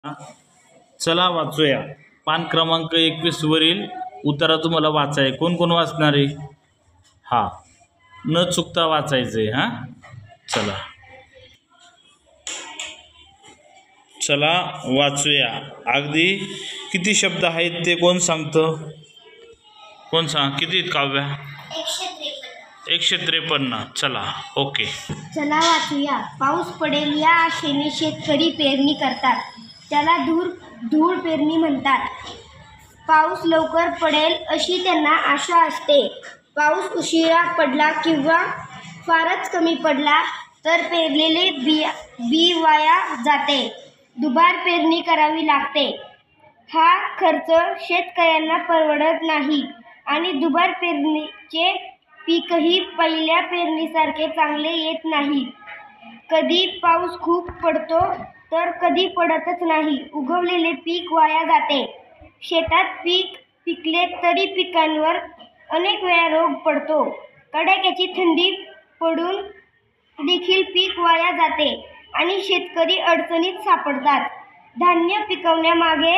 चला वाचूया. पान क्रमांक 21 वरील उत्तरा तुम्हाला वाचाय. कोण कोण वाचणार आहे? हा, न चुकता वाचायचंय. हा, चला चला वाचूया. अगदी किती शब्द आहेत ते कोण सांगतं? कोण सांग? किती काव्या? 153. चला, ओके. चला वाचूया. पाऊस पडेल या आशेने शेतकरी पेरणी करतात. त्याला धूळ पेरणी म्हणतात. पाऊस लवकर पडेल अशी त्यांना आशा असते. पाऊस उशिरा पडला किंवा फारच कमी पडला तर पेरलेले बी वाया जाते. दुबार पेरणी करावी लागते. हा खर्च शेतकऱ्यांना परवडत नाही आणि दुबार पेरणीचे पीकही पहिल्या पेरणीसारखे चांगले येत नाही. कधी पाऊस खूप पडतो तर कधी पडतच नाही. उगवलेले पीक वाया जाते. शेतात पीक पिकले तरी पिकांवर अनेक वेळा रोग पडतो. कडाक्याची थंडी पडून देखील पीक वाया जाते आणि शेतकरी अडचणीत सापडतात. धान्य पिकवण्यामागे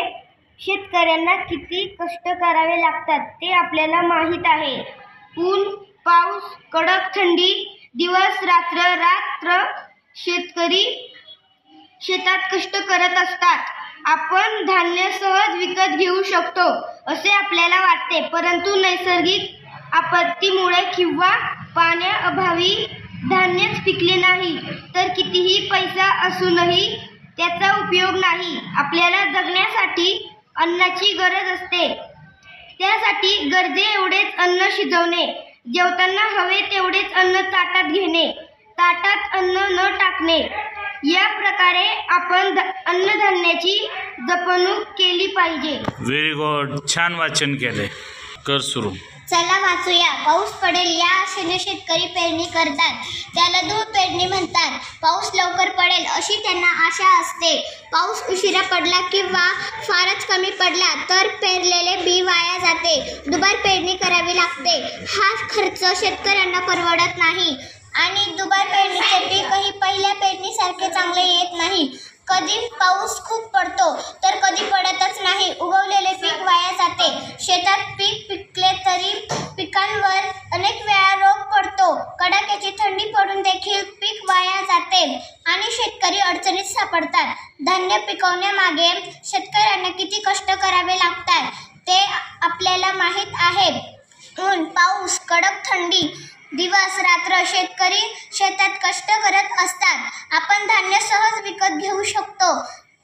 शेतकऱ्यांना किती कष्ट करावे लागतात ते आपल्याला माहीत आहे. ऊन, पाऊस, कडक थंडी, दिवस रात्र शेतकरी शेतात कष्ट करत असतात. आपण धान्य सहज विकत घेऊ शकतो असे आपल्याला वाटते, परंतु नैसर्गिक आपत्तीमुळे किंवा पाण्याअभावी धान्यच पिकले नाही तर कितीही पैसा असूनही त्याचा उपयोग नाही. आपल्याला जगण्यासाठी अन्नाची गरज असते. त्यासाठी गरजे एवढेच अन्न शिजवणे, जेवताना हवे तेवढेच अन्न ताटात घेणे, ताटात अन्न न टाकणे, या प्रकारे आपण अन्नधान्याची जपणूक केली पाहिजे. Very good. छान वाचन केले. कर सुरू. चला वाचूया. पाऊस पडेल या आशेने शेतकरी पेरणी करतात. त्याला धूळ पेरणी म्हणतात. पाऊस लवकर पडेल अशी त्यांना आशा असते. पाऊस उशिरा पडला किंवा फारच कमी पडला तर पेरलेले बी वाया जाते. दुबार पेरणी करावी लागते. हा खर्च शेतकऱ्यांना परवडत नाही आणि दुबार पेरणीचे पीकही पहिल्या पेरणीसारखे चांगले येत नाही. कधी पाऊस खूप पडतो तर कधी पडतच नाही. उगवलेले पीक वाया जाते. शेतात पीक पिकले तरी पिकांवर अनेक वेळा रोग पडतो. कडाक्याची थंडी पडून देखील पीक वाया जाते आणि शेतकरी अडचणीत सापडतात. धान्य पिकवण्यामागे शेतकऱ्यांना किती कष्ट करावे लागतात ते आपल्याला माहीत आहे. ऊन, पाऊस, कडक थंडी, दिवस रात्र शेतकरी शेतात कष्ट करत असतात. आपण धान्य सहज विकत घेऊ शकतो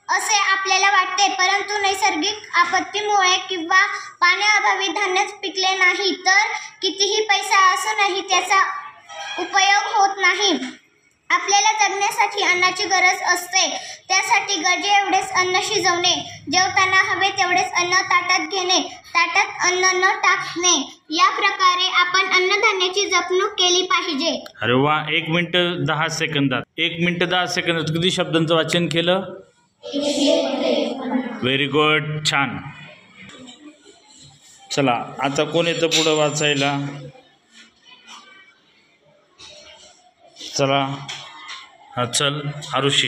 असे आपल्याला वाटते, परंतु नैसर्गिक आपत्तीमुळे किंवा पाण्याअभावी धान्यच पिकले नाही तर कितीही पैसा असूनही त्याचा उपयोग होत नाही. आपल्याला जगण्यासाठी अन्नाची गरज असते. त्यासाठी गरजे एवढेच अन्न शिजवणे, जेवताना हवे तेवढेच अन्न ताटात घेणे, ताटात अन्न न टाकणे, या प्रकारे आपण अन्नधान्याची जपणूक केली पाहिजे. अरे वा. 1 मिनिट 10 सेकंदात 1 मिनिट 10 सेकंदात किती शब्दांचं वाचन केलं? Very good. छान. चला आता कोण येतं पुढं वाचायला? चला. हा, चल आरुषी,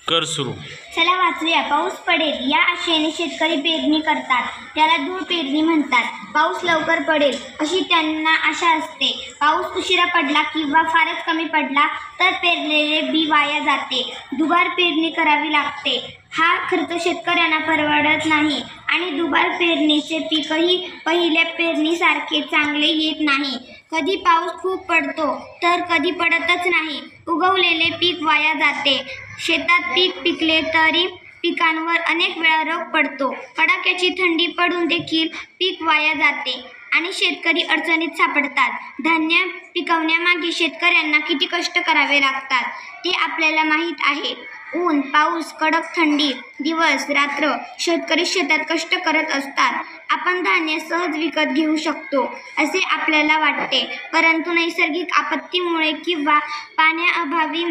कर सुरू. चला वाचूया. पाऊस पडेल या आशेने शेतकरी पेरणी करतात. त्याला धूळ पेरणी म्हणतात. पाऊस लवकर पडेल अशी त्यांना आशा असते. पाऊस उशिरा पडला किंवा फारच कमी पडला तर पेरलेले बी वाया जाते. दुबार पेरणी करावी लागते. हा खर्च शेतकऱ्यांना परवडत नाही आणि दुबार पेरणीचे पीकही पहिल्या पेरणीसारखे चांगले येत नाही. कधी पाऊस खूप पडतो तर कधी पडतच नाही. उगवलेले पीक वाया जाते. शेतात पीक पिकले तरी पिकांवर अनेक वेळा रोग पडतो. कडाक्याची थंडी पडून देखील पीक वाया जाते आणि शेतकरी अडचणीत सापडतात. धान्य पिकवण्यामागे शेतकऱ्यांना किती कष्ट करावे लागतात ते आपल्याला माहीत आहे. ऊन, पाऊस, कडक थंडी, दिवस रात्र शेतकरी शेतात कष्ट करत असतात. आपण धान्य सहज विकत घेऊ शकतो असे आपल्याला वाटते, परंतु नैसर्गिक आपत्तीमुळे किंवा पाण्याअभावी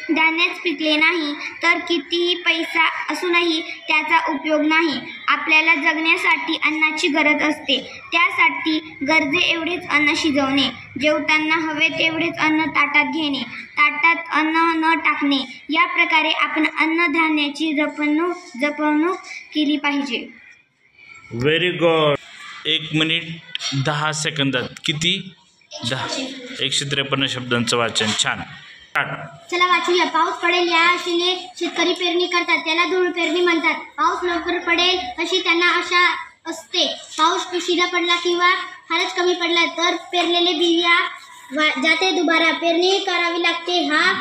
धान्यच पिकले नाही तर कितीही पैसा असूनही त्याचा उपयोग नाही. आपल्याला जगण्यासाठी अन्नाची गरज असते. त्यासाठी गरजे एवढेच अन्न शिजवणे, जेवताना हवे तेवढेच अन्न ताटात घेणे, ताटात अन्न न टाकणे. या प्रकारे आपण अन्नधान्याची जपणूक केली पाहिजे. Very good. 1 मिनिट 10 सेकंदात किती? 153 शब्दांचं वाचन. छान. चला वाचूया. पाऊस पडेल या आशेने शेतकरी पेरणी करतात, त्याला धूळ पेरणी म्हणतात. पाऊस लवकर पडेल अशी त्यांना आशा असते. पाऊस उशिरा पडला किंवा फारच कमी पडला तर पेरलेले बिया जाते दुबारा पेरणी करावी लागते. हा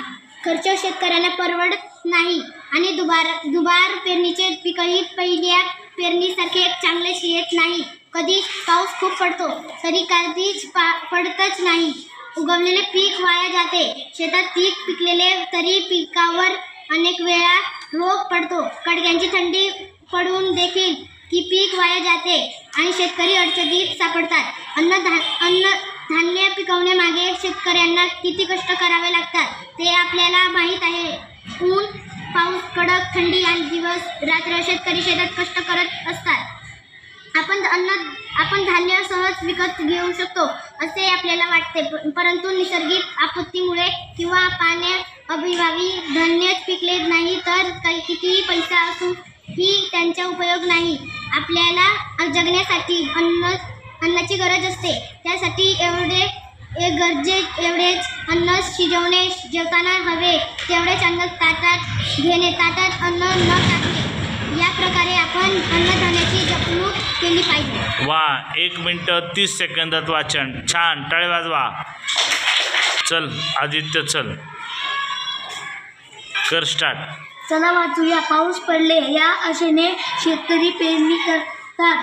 खर्च शेतकऱ्यांना परवडत नाही आणि दुबार पेरणीचे पीकही पहिल्या पेरणीसारखे चांगले येत नाही. कधी पाऊस खूप पडतो तरी कधीच पडतच नाही. उगवलेले पीक वाया जाते. शेतात पीक पिकलेले तरी पिकावर अनेक वेळा रोग पडतो. कडक्यांची थंडी पडून देखील की पीक वाया जाते आणि शेतकरी अडचणीत सापडतात. धान्य पिकवण्यामागे शेतकऱ्यांना किती कष्ट करावे लागतात ते आपल्याला माहीत आहे. ऊन, पाऊस, कडक थंडी आणि दिवस रात्र शेतकरी शेतात कष्ट करत असतात. आपण धान्य सहज विकत घेऊ शकतो असे आपल्याला वाटते, परंतु नैसर्गिक आपत्तीमुळे किंवा पाण्याअभावी धान्य पिकले नाही तर कितीही पैसा असूनही त्यांचा उपयोग नाही. आपल्याला जगण्यासाठी अन्नाची गरज असते. त्यासाठी एवढेच अन्न शिजवणे, जेवताना हवे तेवढेच अन्न ताटात घेणे, ताटात अन्न न टाकणे. या प्रकारे आपण अन्नधान्याची जपणूक केली पाहिजे. वा. 1 मिनिट 30 सेकंदात वाचन. छान. टाळे वाजवा. चल आदित्य, चल कर स्टार्ट. चला वाचूया. पाऊस पडले या आशेने शेतकरी पेरणी करतात,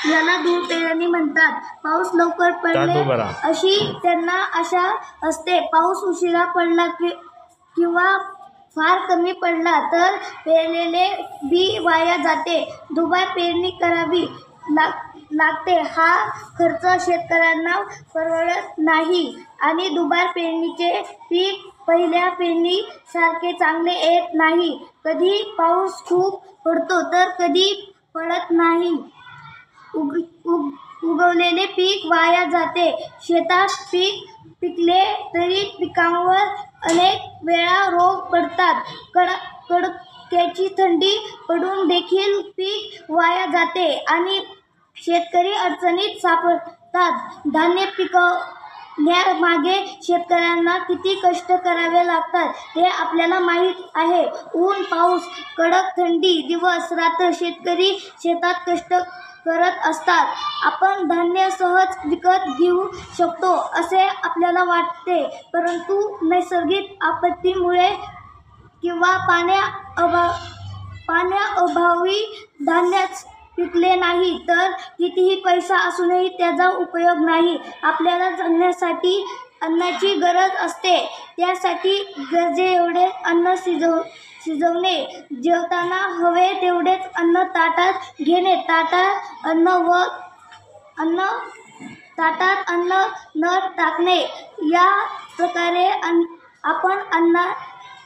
याला धूळ पेरणी म्हणतात. पाऊस लवकर पडले अशी त्यांना आशा असते. पाऊस उशिरा पडला किंवा फार कमी पडला तर पेरलेले बी वाया जाते. दुबार पेरणी करावी लागते. हा खर्च शेतकऱ्यांना परवडत नाही आणि दुबार पेरणीचे पीक पहिल्या पेरणीसारखे चांगले येत नाही. कधी पाऊस खूप पडतो तर कधी पडत नाही. उगवलेले पीक वाया जाते. शेतात पीक पिकले तरी पिकांवर अनेक वेळा रोग पडतात. कडक्याची थंडी पडून देखील पीक वाया जाते आणि शेतकरी अडचणीत सापडतात. धान्य पिकवण्यामागे शेतकऱ्यांना किती कष्ट करावे लागतात ते आपल्याला माहीत आहे. ऊन, पाऊस, कडक थंडी, दिवस रात्र शेतकरी शेतात कष्ट करत असतात. आपण धान्य सहज विकत घेऊ शकतो असे आपल्याला वाटते, परंतु नैसर्गिक आपत्तीमुळे किंवा पाण्याअभावी धान्यच पिकले नाही तर कितीही पैसा असूनही त्याचा उपयोग नाही. आपल्याला जगण्यासाठी अन्नाची गरज असते. त्यासाठी गरजेएवढे अन्न शिजवणे, जेवताना हवे तेवढेच अन्न ताटात घेणे, ताटात अन्न न टाकणे. या प्रकारे आपण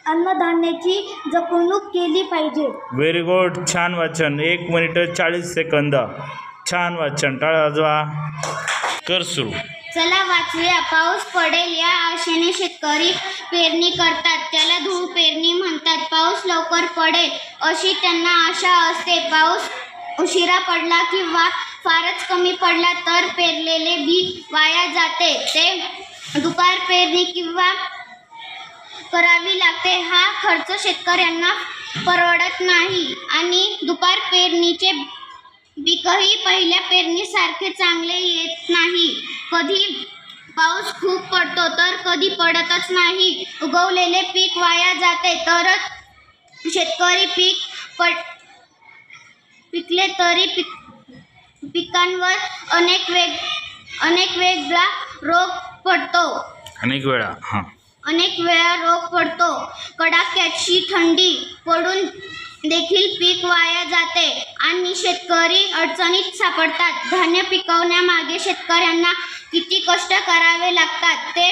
अन्नधान्याची जपणूक केली पाहिजे. Very good. छान वाचन. 1 मिनिट 40 सेकंद. छान वाचन. टाळ्या वाजवा. कर सुरू. चला वाचूया. पाऊस पडेल या आशेने शेतकरी पेरणी करतात, त्याला धूळ पेरणी म्हणतात. पाऊस लवकर पडेल अशी त्यांना आशा असते. पाऊस उशिरा पडला किंवा फारच कमी पडला तर पेरलेले बी वाया जाते. ते दुबार पेरणी किंवा करावी लागते. हा खर्च शेतकऱ्यांना परवडत नाही आणि दुबार पेरणीचे पीकही पहिल्या पेरणीसारखे चांगले येत नाही. कधी पाऊस खूप पडतो तर कधी पडतच नाही. उगवलेले पीक वाया जाते. तरच शेतकरी पिकले तरी पिकांवर अनेक वेळा रोग पडतो. अनेक वेळा रोग पडतो. कडाक्याची थंडी पडून देखील पीक वाया जाते आणि शेतकरी अडचणीत सापडतात. धान्य पिकवण्यामागे शेतकऱ्यांना किती कष्ट करावे लागतात ते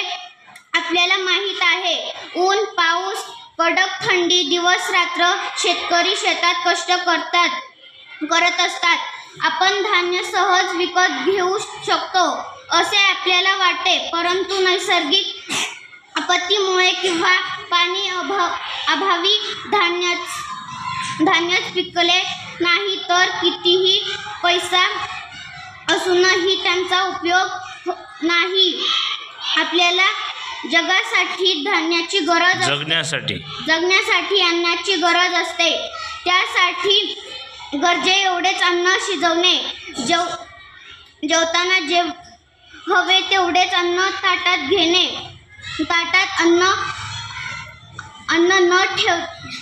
आपल्याला माहीत आहे. ऊन, पाऊस, कडक थंडी, दिवस रात्र शेतकरी शेतात कष्ट करत असतात. आपण धान्य सहज विकत घेऊ शकतो असे आपल्याला वाटते, परंतु नैसर्गिक आपत्तीमुळे किंवा पाणी अभावी धान्यच पिकले नाही तर कितीही पैसा असूनही त्यांचा उपयोग नाही. आपल्याला जगासाठी धान्याची गरज जगण्यासाठी अन्नाची गरज असते. त्यासाठी गरजे एवढेच अन्न शिजवणे. जेवताना हवे तेवढेच अन्न ताटात घेणे. ताटात अन्न न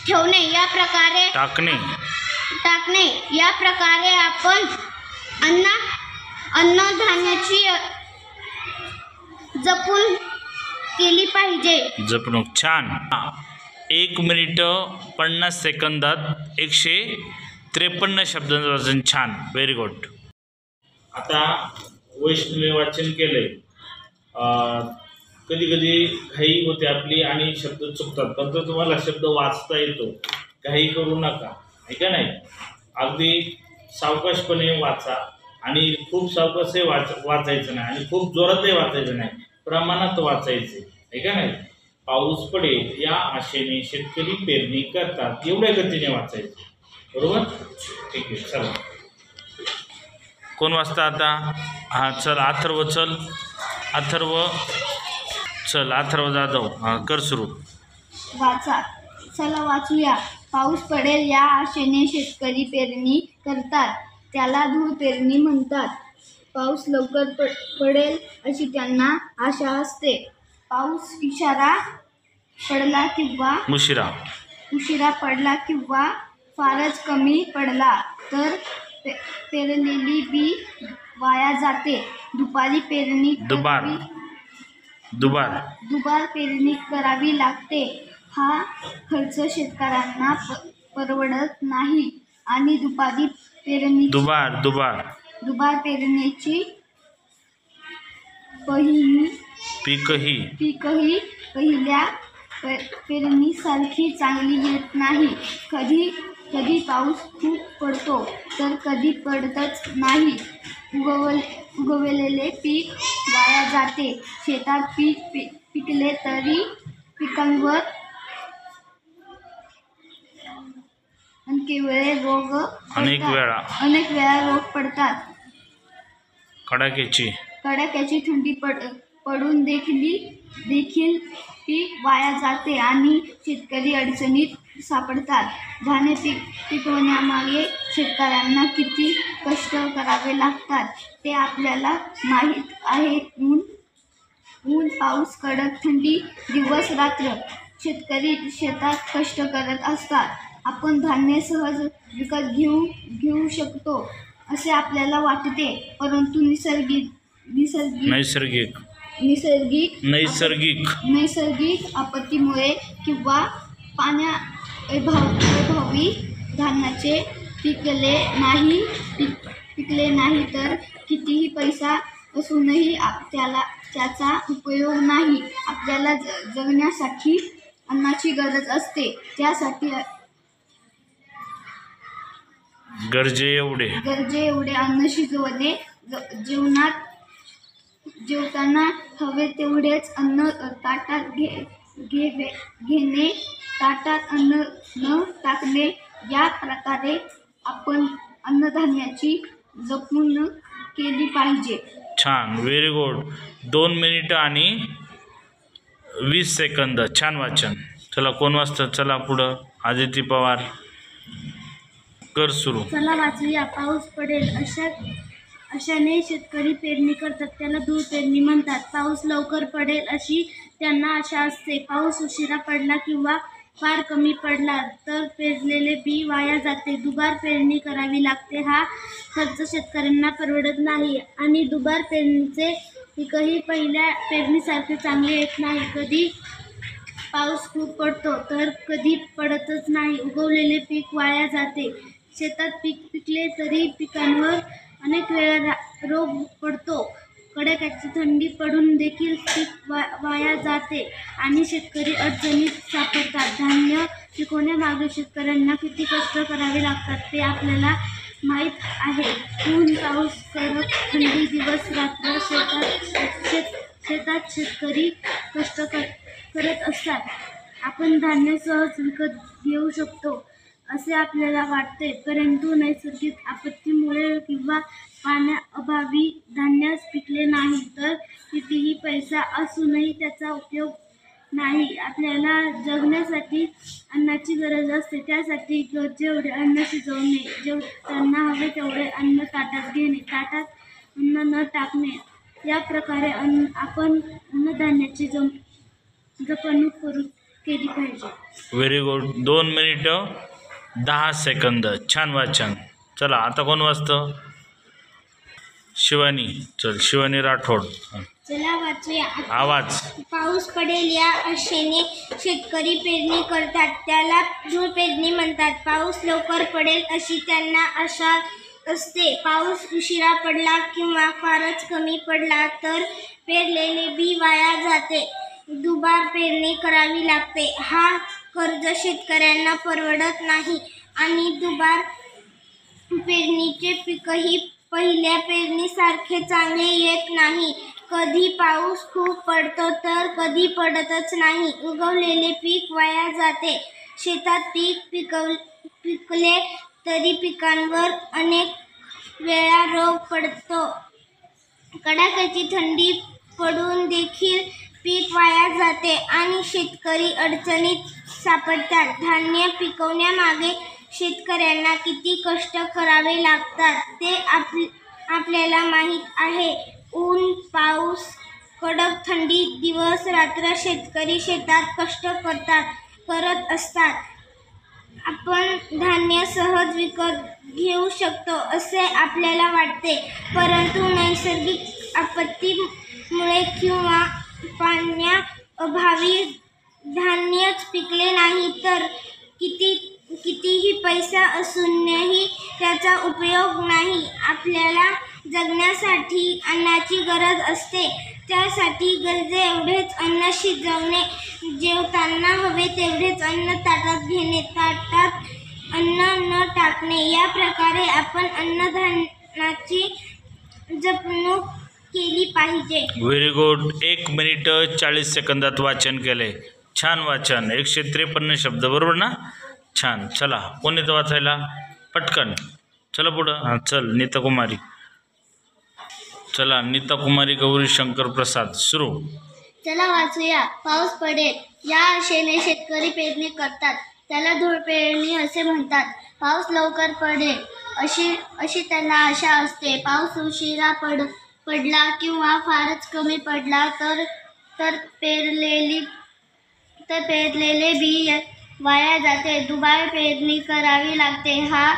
ठेवणे या प्रकारे टाकणे या प्रकारे आपण अन्नधान्याची जपून केली पाहिजे. जपणूक. छान. 1 मिनिट 50 सेकंदात 153 शब्दांचं वाचन. छान. Very good. आता वैष्णवी वाचन केलंय. कधी कधी घाई होते आपली आणि शब्द चुकतात, पण तो तुम्हाला शब्द वाचता येतो. घाई करू नका, आहे का नाही. अगदी सावकाशपणे वाचा आणि खूप सावकाशही वाचायचं नाही आणि खूप जोरातही वाचायचं नाही, प्रमाणात वाचायचे, आहे का नाही. पाऊस पडेल या आशेने शेतकरी पेरणी करतात, एवढ्या गतीने वाचायचं. बरोबर. ठीक आहे. चला, कोण वाचता आता? हां, चल अथर्व. चल अथर्व जाधव, कर सुरू. वाचा. चला वाचूया. पाऊस पडेल या आशेने शेतकरी पेरणी करतात, त्याला धूळ पेरणी म्हणतात. पाऊस लवकर पडेल अशी त्यांना आशा असते. पाऊस पडला किंवा उशिरा पडला किंवा फारच कमी पडला तर पेरलेली बी वाया जाते. दुबार पेरणी करावी लागते. हा खर्च शेतकऱ्यांना परवडत नाही आणि दुबार पेरणीची पीकही पहिल्या पेरणीसारखी चांगली येत नाही. कधी पाऊस खूप पडतो तर कधी पडतच नाही. उगवलेले पीक वाया जाते. शेतात पीक पिकले तरी पिकांवर अनेक वेळा रोग पडतात. कडाक्याची थंडी पडून देखील पीक वाया जाते आणि शेतकरी अडचणीत सापडतात. धान्य पिकवण्यामागे शेतकऱ्यांना किती कष्ट करावे लागतात ते आपल्याला माहीत आहे. ऊन पाऊस, कडक थंडी, दिवस रात्र शेतकरी शेतात कष्ट करत असतात. आपण धान्य सहज विकत घेऊ शकतो असे आपल्याला वाटते, परंतु नैसर्गिक आपत्तीमुळे किंवा पाण्याअभावी धान्याचे पिकले नाही तर कितीही पैसा असूनही त्याचा उपयोग नाही. आपल्याला जगण्यासाठी अन्नाची गरज असते. त्यासाठी गरजे एवढे अन्न शिजवणे. जेवताना हवे तेवढेच अन्न ताटात घेणे. ताटात अन्न न टाकणे. या प्रकारे आपण अन्नधान्याची जपणूक केली पाहिजे. छान. Very good. 2 मिनिट आणि 20 सेकंद. छान वाचन. चला, कोण वाचतं? चला पुढं. आदिती पवार, कर सुरू. चला वाचूया. पाऊस पडेल अशाने शेतकरी पेरणी करतात, त्याला धूळ पेरणी म्हणतात. पाऊस लवकर पडेल अशी त्यांना आशा असते. पाऊस उशिरा पडला किंवा फार कमी पडला तर पेरलेले बी वाया जाते. दुबार पेरणी करावी लागते. हा खर्च शेतकऱ्यांना परवडत नाही आणि दुबार पेरणीचे पीकही पहिल्या पेरणीसारखे चांगले येत नाही. कधी पाऊस खूप पडतो तर कधी पडतच नाही. उगवलेले पीक वाया जाते. शेतात पीक पिकले तरी पिकांवर अनेक वेळा रोग पडतो. कडाक्याची थंडी पडून देखील पीक वाया जाते आणि शेतकरी अडचणीत सापडतात. धान्य पिकवण्यामागे शेतकऱ्यांना किती कष्ट करावे लागतात ते आपल्याला माहीत आहे. ऊन पाऊस, कडक थंडी, दिवस रात्र शेतात शेतकरी कष्ट करत असतात. आपण धान्य सहज विकत घेऊ शकतो असे आपल्याला वाटते, परंतु नैसर्गिक आपत्तीमुळे किंवा पाण्याअभावी धान्य पिकले नाही तर कितीही पैसा असूनही त्याचा उपयोग नाही. आपल्याला जगण्यासाठी अन्नाची गरज असते. त्यासाठी गरजेएवढे अन्न शिजवणे, जेवताना हवे तेवढे अन्न ताटात घेणे, ताटात अन्न न टाकणे, या प्रकारे आपण अन्नधान्याची जपणूक केली पाहिजे. Very good. 2 मिनिटं 10 सेकंद. छान वाचन. चला आता कोण वाचतं? शिवानी. चल शिवानी राठोड. चला वाचूया. आवाज. पाऊस पडेल या आशेने शेतकरी पेरणी करतात, त्याला धूळ पेरणी म्हणतात. पाऊस लवकर पडेल अशी त्यांना आशा असते. पाऊस उशिरा पडला किंवा फारच कमी पडला तर पेरलेले बी वाया जाते. दुबार पेरणी करावी लागते. हा खर्च शेतकऱ्यांना परवडत नाही आणि दुबार पेरणीचे पीकही पहिल्या पेरणीसारखे चांगले येत नाही. कधी पाऊस खूप पडतो तर कधी पडतच नाही. उगवलेले पीक वाया जाते. शेतात पिकले तरी पिकांवर अनेक वेळा रोग पडतो. कडाक्याची थंडी पडून देखील पीक वाया जाते आणि शेतकरी अडचणीत सापडतात. धान्य पिकवण्यामागे शेतकऱ्यांना किती कष्ट करावे लागतात ते आपल्याला माहीत आहे. ऊन, पाऊस, कडक थंडी, दिवस रात्र शेतकरी शेतात कष्ट करत असतात. आपण धान्य सहज विकत घेऊ शकतो असे आपल्याला वाटते, परंतु नैसर्गिक आपत्तीमुळे किंवा पाण्याअभावी धान्यच पिकले नाही तर कितीही पैसा असूनही त्याचा उपयोग नाही. आपल्याला जगण्यासाठी अन्नाची गरज असते. त्यासाठी गरजेएवढेच अन्न शिजवणे, जेवताना हवे तेवढेच अन्न ताटात घेणे, ताटात अन्न न टाकणे, या प्रकारे आपण अन्नधान्याची जपणूक केली पाहिजे. Very good. 1 मिनिट 40 सेकंदात वाचन केले. छान वाचन. 153 शब्द बरोबर ना? छान. चला कोण येतं वाचायला? पटकन चला पुढं. हां चल नीता कुमारी. चला नीता कुमारी गौरी शंकर प्रसाद सुरू. चला वाचूया. पाऊस पडेल या आशेने शेतकरी पेरणी करतात, त्याला धूळ पेरणी असे म्हणतात. पाऊस लवकर पडेल अशी त्यांना आशा असते. पाऊस उशिरा पडला किंवा फारच कमी पडला तर पेरलेले बी वाया जाते. दुबार पेरणी करावी लागते. हा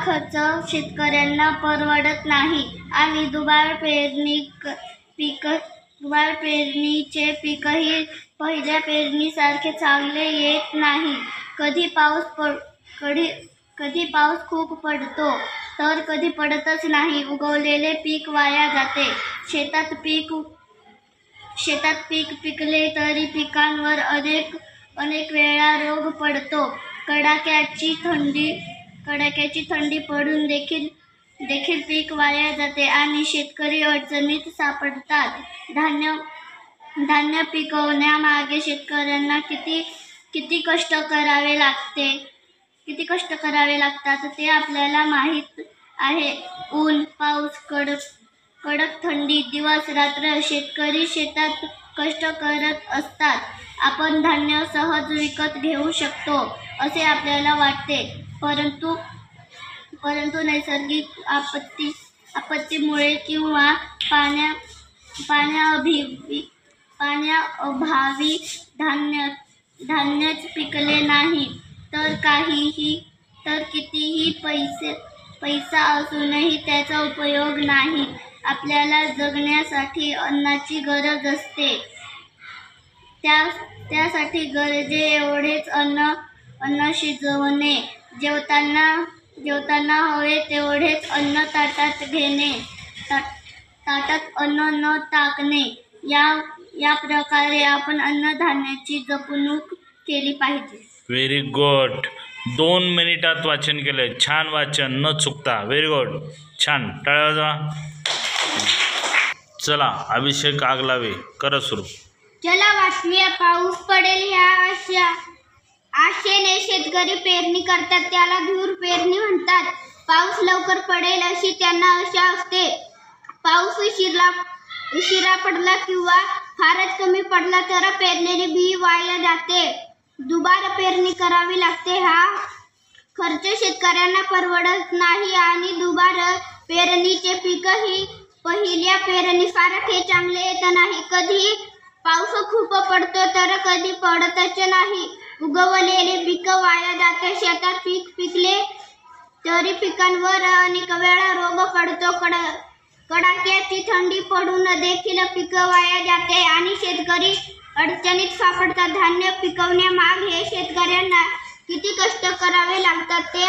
खर्च शेतकऱ्यांना परवडत नाही आणि दुबार पेरणीचे पीकही पहिल्या पेरणीसारखे चांगले येत नाही. कधी पाऊस खूप पडतो तर कधी पडतच नाही. उगवलेले पीक वाया जाते. शेतात पीक पिकले तरी पिकांवर अनेक वेळा रोग पडतो. कडाक्याची थंडी पडून देखील पीक वाया जाते आणि शेतकरी अडचणीत सापडतात. धान्य पिकवण्यामागे शेतकऱ्यांना किती कष्ट करावे लागतात ते आपल्याला माहीत आहे. ऊन, पाऊस, कडक थंडी, दिवस रात्र शेतकरी शेतात कष्ट करत असतात. आपण धान्य सहज विकत घेऊ शकतो असे आपल्याला वाटते, परंतु नैसर्गिक आपत्तीमुळे किंवा पाण्याअभावी धान्यच पिकले नाही तर कितीही पैसा असूनही त्याचा उपयोग नाही. आपल्याला जगण्यासाठी अन्नाची गरज असते. त्यासाठी गरजेएवढेच अन्न शिजवणे, जेवताना हवे तेवढेच अन्न ताटात घेणे, ताटात अन्न न टाकणे, या प्रकारे आपण अन्नधान्याची जपणूक केली पाहिजे. Very good. 2 मिनिटात वाचन केलं. छान वाचन न चुकता. Very good. छान. टाळ्या वाजवा. चला अभिषेक आगलावे करा सुरू. चला वाचूया. पाऊस पडेल या आशेने शेतकरी पेरणी करतात, त्याला धूर पेरणी म्हणतात. पाऊस लवकर पडेल अशी त्यांना आशा असते. पाऊस उशिरा पडला किंवा फारच कमी पडला तर पेरलेले बी वाया जाते. दुबार पेरणी करावी लागते. हा खर्च शेतकऱ्यांना परवडत नाही आणि दुबार पेरणीचे पीकही पहिल्या पेरणीसारखे चांगले येत नाही. कधी पाऊस खूप पडतो तर कधी पडतच नाही. उगवलेले पीक वाया जाते. शेतात पीक पिकले तरी पिकांवर अनेक वेळा रोग पडतो. कडाक्याची थंडी पडून देखील पीक वाया जाते आणि शेतकरी अडचणीत सापडतात. धान्य पिकवण्यामागे शेतकऱ्यांना किती कष्ट करावे लागतात ते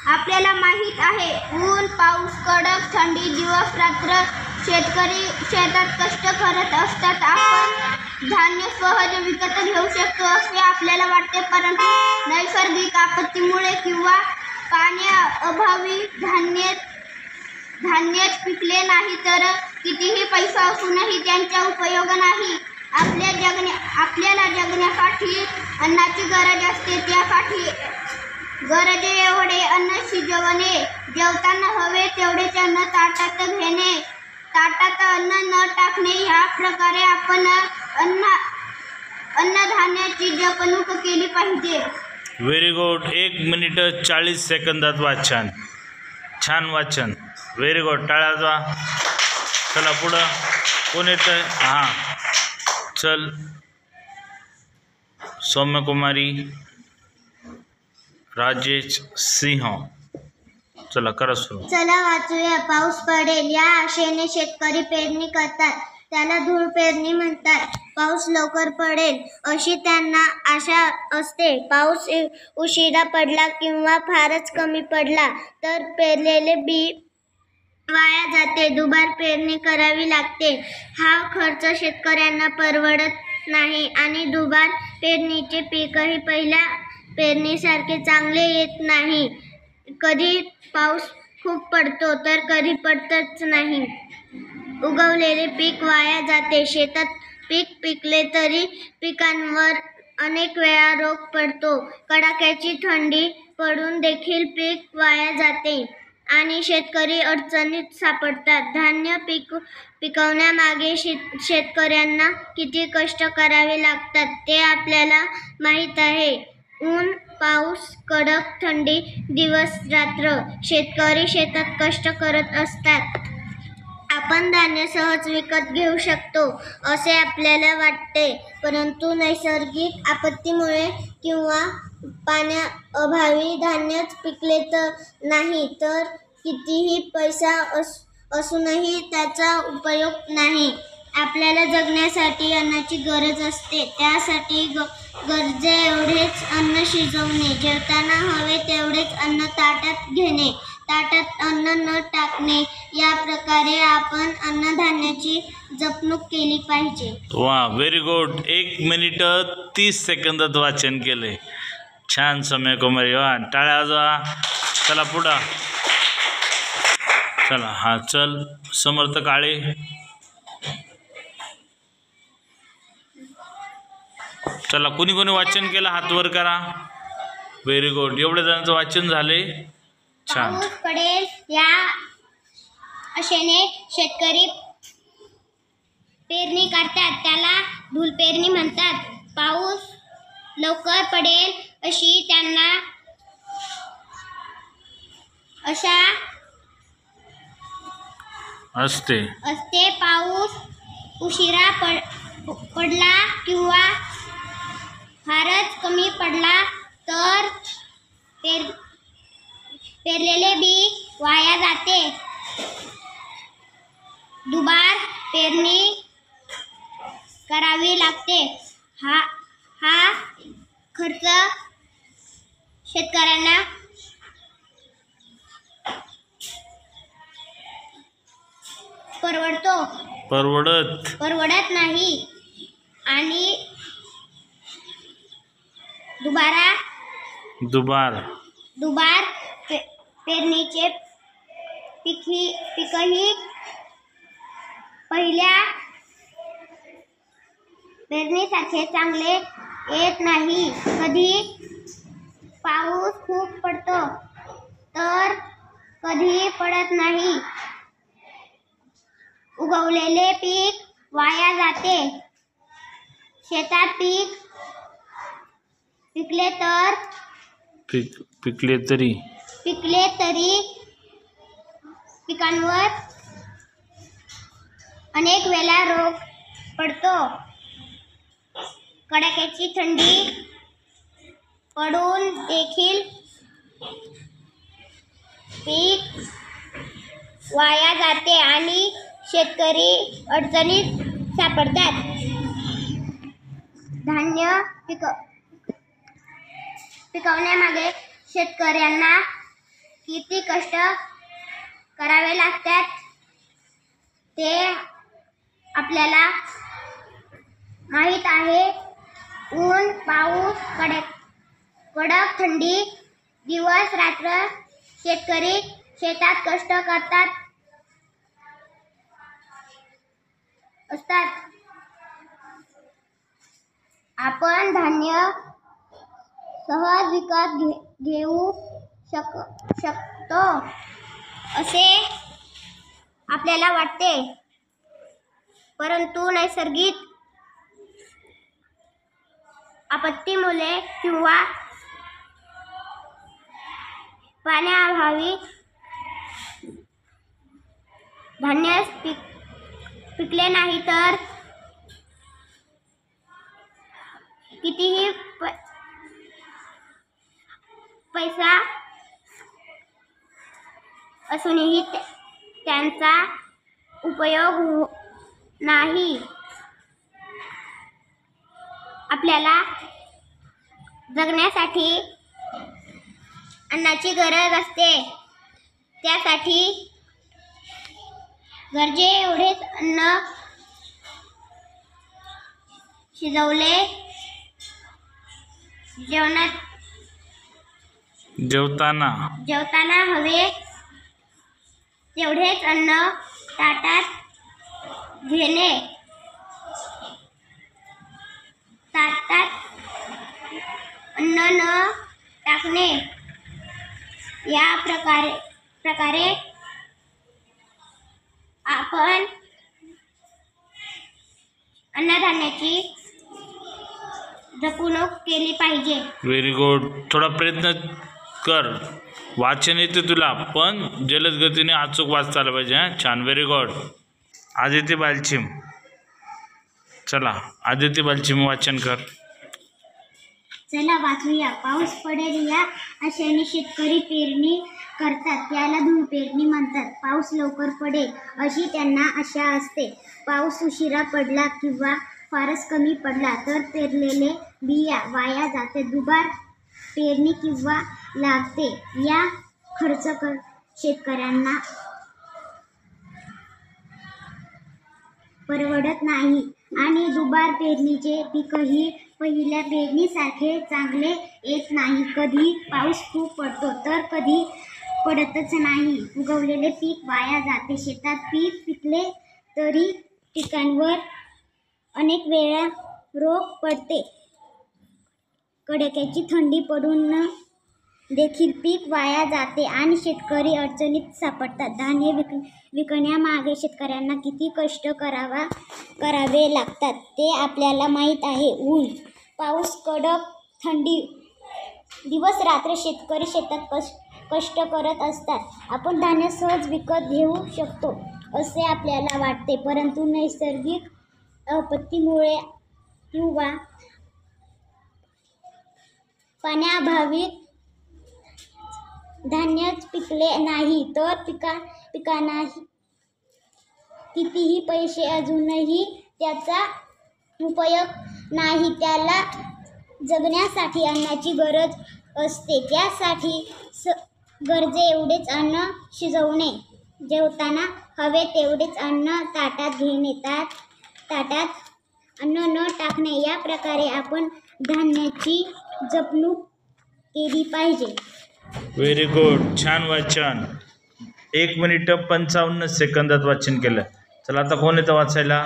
आपल्याला माहीत आहे. ऊन, पाऊस, कडक थंडी, दिवस रात्र शेतकरी शेतात कष्ट करत असतात. आपण धान्य सहज विकत घेऊ शकतो असे आपल्याला वाटते, परंतु नैसर्गिक आपत्तीमुळे किंवा पाण्याअभावी धान्यच पिकले नाही तर कितीही पैसा असूनही त्यांचा उपयोग नाही. आपल्याला जगण्यासाठी अन्नाची गरज असते. त्यासाठी गरजे एवढे अन्न शिजवणे, जेवताना हवे तेवढेच अन्न ताटात घेणे, ताटात अन्न न टाकणे, ह्या प्रकारे आपण अन्नधान्याची जपणूक केली पाहिजे. Very good. 1 मिनिट 40 सेकंदात वाचन. छान वाचन. Very good. टाळ्या वाजवा. चला पुढं. कोण येतं? हां चल. सौम्यकुमारी, राजेश सिंह. चला करा सुरू. चला वाचूया. पाऊस पडेल या आशेने शेतकरी पेरणी करतात, त्याला धूळ पेरणी म्हणतात. पाऊस लवकर पडेल अशी त्यांना आशा असते. पाऊस उशिरा पडला किंवा फारच कमी पडला तर पेरलेले बी वाया जाते. दुबार पेरणी करावी लागते. हा खर्च शेतकऱ्यांना परवडत नाही आणि दुबार पेरणीचे पीकही पहिल्या पेरणीसारखे चांगले येत नाही. कधी पाऊस खूप पडतो तर कधी पडतच नाही. उगवलेले पीक वाया जाते. शेतात पीक पिकले तरी पिकांवर अनेक वेळा रोग पडतो. कडाक्याची थंडी पडून देखील पीक वाया जाते आणि शेतकरी अडचणीत सापडतात. धान्य पिकवण्यामागे शेतकऱ्यांना किती कष्ट करावे लागतात ते आपल्याला माहीत आहे. ऊन, पाऊस, कडक थंडी, दिवस रात्र शेतकरी शेतात कष्ट करत असतात. आपण धान्य सहज विकत घेऊ शकतो असे आपल्याला वाटते, परंतु नैसर्गिक आपत्तीमुळे किंवा पाण्याअभावी धान्यच पिकले नाही तर कितीही पैसा असूनही त्याचा उपयोग नाही. आपल्याला जगण्यासाठी अन्नाची गरज असते. त्यासाठी गरजे एवढेच अन्न शिजवणे, जेवताना हवे तेवढेच अन्न ताटात घेणे, ताटात अन्न न टाकणे, या प्रकारे आपण अन्नधान्याची जपणूक केली पाहिजे. वा, व्हेरी गुड. 1 मिनिट 30 सेकंदात वाचन केले. छान सौम्यकुमारी. वा, टाळ्या वाजवा. चला पुढं. चला हा चल. समर्थ काळे. चला कोणी कोणी वाचन केलं हात वर करा. Very good. एवढ्या जणांचं वाचन झाले. छान. पाऊस पडेल या आशेने शेतकरी पेरणी करतात, त्याला धूळ पेरणी म्हणतात. पाऊस लवकर पडेल अशी त्यांना आशा असते. पाऊस उशिरा पडला किंवा फारच कमी पडला तर पेरलेले बी वाया जाते. दुबार पेरणी करावी लागते. हा खर्च शेतकऱ्यांना परवडत नाही आणि दुबार पेरणीचे पीकही पहिल्या पेरणीसारखे चांगले येत नाही. कधी पाऊस खूप पडतो तर कधी पडत नाही. उगवलेले पीक वाया जाते. शेतात पीक पिकले तरी पिकांवर अनेक वेळा रोग पडतो. कडाक्याची थंडी पडून देखील पीक वाया जाते आणि शेतकरी अडचणीत सापडतात. धान्य पिकवण्यामागे शेतकऱ्यांना किती कष्ट करावे लागतात ते आपल्याला माहीत आहे. ऊन, पाऊस, कडक थंडी, दिवस रात्र शेतकरी शेतात कष्ट करतात असतात. आपण धान्य सहज विकत घेऊ शकतो असे आपल्याला वाटते, परंतु नैसर्गिक आपत्तीमुळे किंवा पाण्याअभावी धान्य पिकले नाही तर कितीही पैसा असूनही त्यांचा उपयोग नाही. आपल्याला जगण्यासाठी अन्नाची गरज असते. त्यासाठी गरजे एवढेच अन्न शिजवले जेवताना हवे तेवढेच अन्न ताटात घेणे. ताटात अन्न न टाकणे या प्रकारे आपण अन्नधान्याची जपणूक केली पाहिजे. Very good. थोडा प्रयत्न कर. वाचन येते तुला, पण जलद गतीने अचूक वाचता आलं पाहिजे. छान, व्हेरी गुड. आदित्य बालचिम, चला आदित्य बालचिम वाचन कर. चला वाचूया. पाऊस पडेल या आशेने शेतकरी पेरणी करतात, त्याला धूळ पेरणी म्हणतात. पाऊस लवकर पडेल अशी त्यांना आशा असते. पाऊस उशिरा पडला किंवा फारच कमी पडला तर पेरलेले बिया वाया जाते. दुबार पेरणी किंवा लागते या खर्च शेतकऱ्यांना परवडत नाही आणि दुबार पेरणीचे पीकही पहिल्या पेरणीसारखे चांगले येत नाही. कधी पाऊस खूप पडतो तर कधी पडतच नाही. उगवलेले पीक वाया जाते. शेतात पीक पिकले तरी पिकांवर अनेक वेळा रोग पडते. कडाक्याची थंडी पडून देखील पीक वाया जाते आणि शेतकरी अडचणीत सापडतात. धान्य विकण्यामागे शेतकऱ्यांना किती कष्ट करावे लागतात ते आपल्याला माहीत आहे. ऊन, पाऊस, कडक थंडी, दिवस रात्र शेतकरी शेतात कष्ट करत असतात. आपण धान्य सहज विकत घेऊ शकतो असे आपल्याला वाटते, परंतु नैसर्गिक आपत्तीमुळे किंवा पाण्याअभावी धान्यच पिकले नाही तर पिकांना कितीही पैसे असूनही त्याचा उपयोग नाही. त्याला जगण्यासाठी अन्नाची गरज असते. त्यासाठी गरजे एवढेच अन्न शिजवणे, जेवताना हवे तेवढेच अन्न ताटात घेणे, ताटात अन्न न टाकणे या प्रकारे आपण धान्याची जपणूक केली पाहिजे. Very good. छान वाचन. 1 मिनिट 55 सेकंदात वाचन केलं. चला आता कोण येतं वाचायला?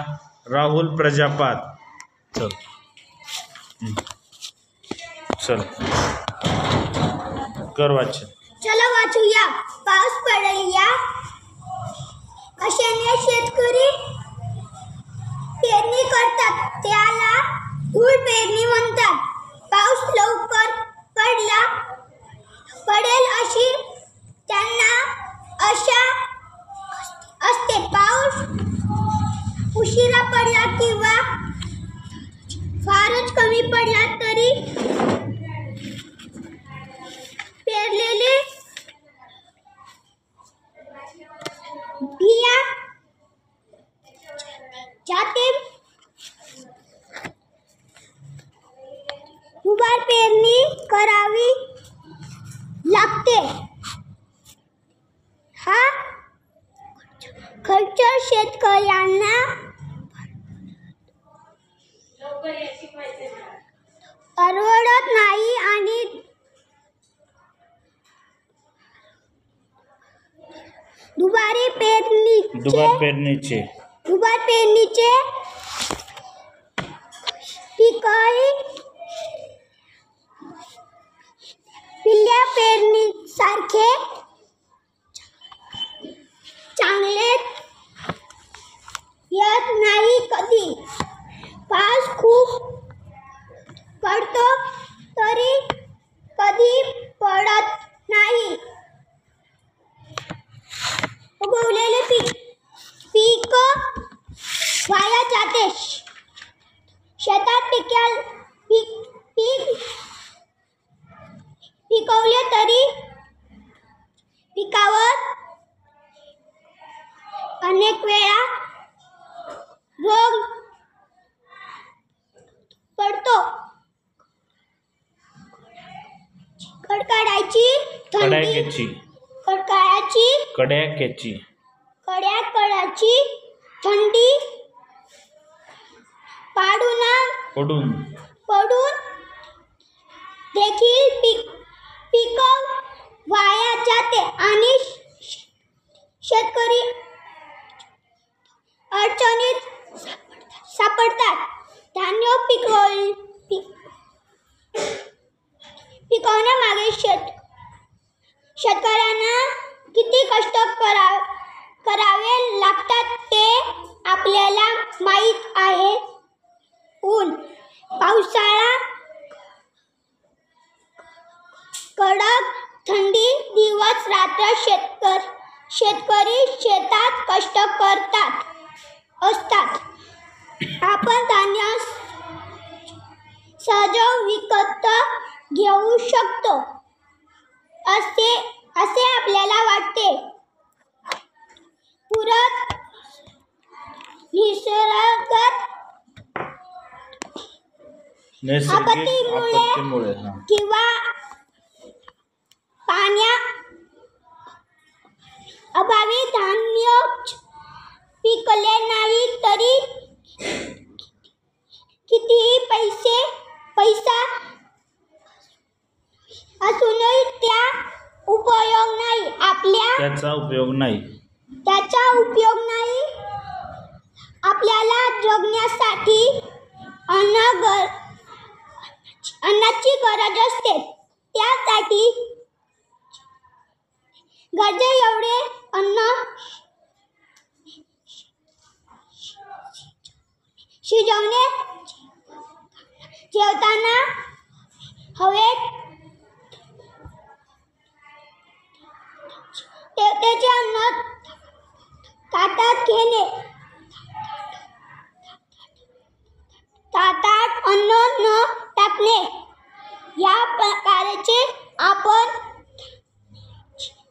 राहुल प्रजापत. चल चल कर वाचन. चला वाचूया. पाऊस पडेल या आशेने शेतकरी पेरणी करतात, त्याला धूळ पेरणी म्हणतात. पाऊस लवकर पडेल अशी त्यांना आशा असते. पाऊस उशिरा पडला किंवा फारच कमी पडला तरी पेरलेले बिया जाते. दुबार पेरणी करावी लागते. हा खर्च शेतकऱ्यांना परवडत नाही आणि दुबार पेरणीचे पीकही पिल्ल्या पेरणीसारखे चांगले येत नाही. कधी पाऊस खूप पडतो तरी कधी पडत नाही. उगवलेले पीक वाया जाते. शेतात पिकवले तरी पिकावर अनेक वेळा रोग पडतो. कडाक्याची थंडी पडून देखील पीक वाया जाते आणि शेतकरी अडचणीत सापडतात. धान्य पिकवण्यामागे शेतकऱ्यांना किती कष्ट करावे लागतात ते आपल्याला माहीत आहे. ऊन, पावसाळा, कडक थंडी, दिवस रात्र शेतकरी शेतात कष्ट करतात असतात. आपण धान्य सहज विकत घेऊ शकतो असे आपल्याला वाटते. पुरत आपत्तीमुळे किंवा पाण्या अभावी धान्य पिकले नाही तरी कितीही पैसा असूनही त्याचा उपयोग नाही. आपल्याला जगण्यासाठी अन्नाची गरज असते. त्यासाठी गरजे एवढे अन्न शिजवणे. जेवताना हवेत त्याचे अन्न ताटात घेणे. ताटात अन्न न टाकणे या प्रकारचे आपण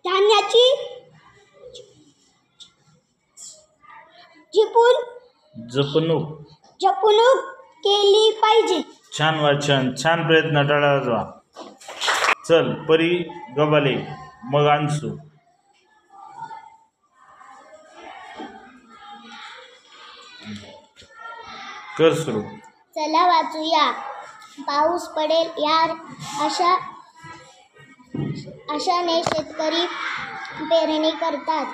धान्याची जपणूक केली पाहिजे. छान वाचन, छान प्रयत्न. टाळा वाजवा. चल परी गबाले मग आणसू. कर सुरू. चला वाचूया. पाऊस पडेल या आशाने शेतकरी पेरणी करतात,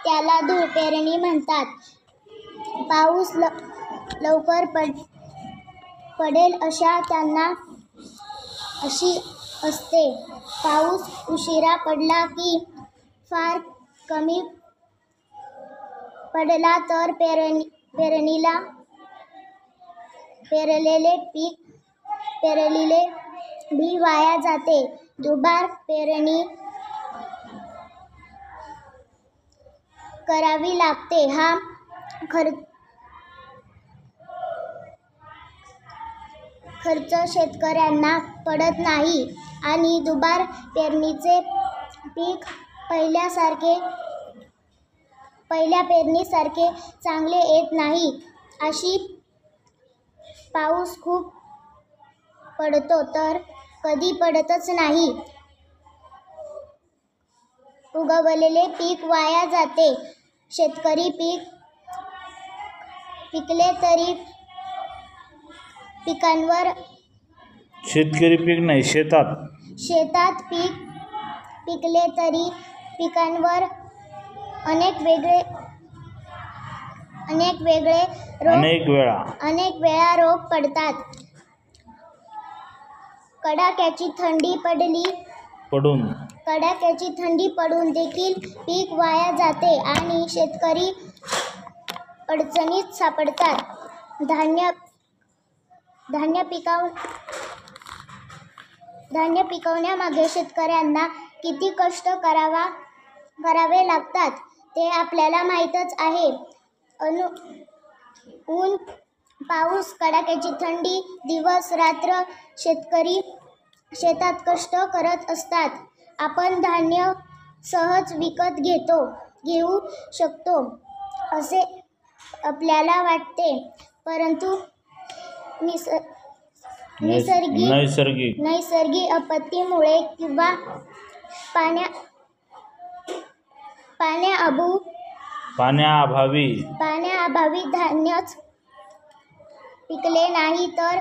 त्याला धूळ पेरणी म्हणतात. पाऊस लवकर पडेल अशी असते. पाऊस उशिरा पडला की फार कमी पडला तर पेरलेले बी वाया जाते. दुबार पेरणी करावी लागते. हा खर्च शेतकऱ्यांना पडत नाही आणि दुबार पेरणीचे पीक पहिल्या पेरणीसारखे चांगले येत नाही. अशी पाऊस खूप पडतो तर कधी पडतच नाही. उगवलेले पीक वाया जाते. शेतकरी पिकले तरी पिकांवर शेतकरी पीक नाही शेतात पीक पिकले तरी पिकांवर अनेक वेळा रोग पडतात. कडाक्याची थंडी पडून देखील पीक वाया जाते आणि शेतकरी अडचणीत सापडतात. धान्य पिकवण्यामागे शेतकऱ्यांना किती कष्ट करावे लागतात ते आपल्याला माहीतच आहे. ऊन, पाऊस, कडाक्याची थंडी, दिवस रात्र शेतकरी शेतात कष्ट करत असतात. आपण धान्य सहज विकत घेऊ शकतो असे आपल्याला वाटते, परंतु नैसर्गिक आपत्तीमुळे किंवा पाण्याअभावी धान्यच पिकले नाही तर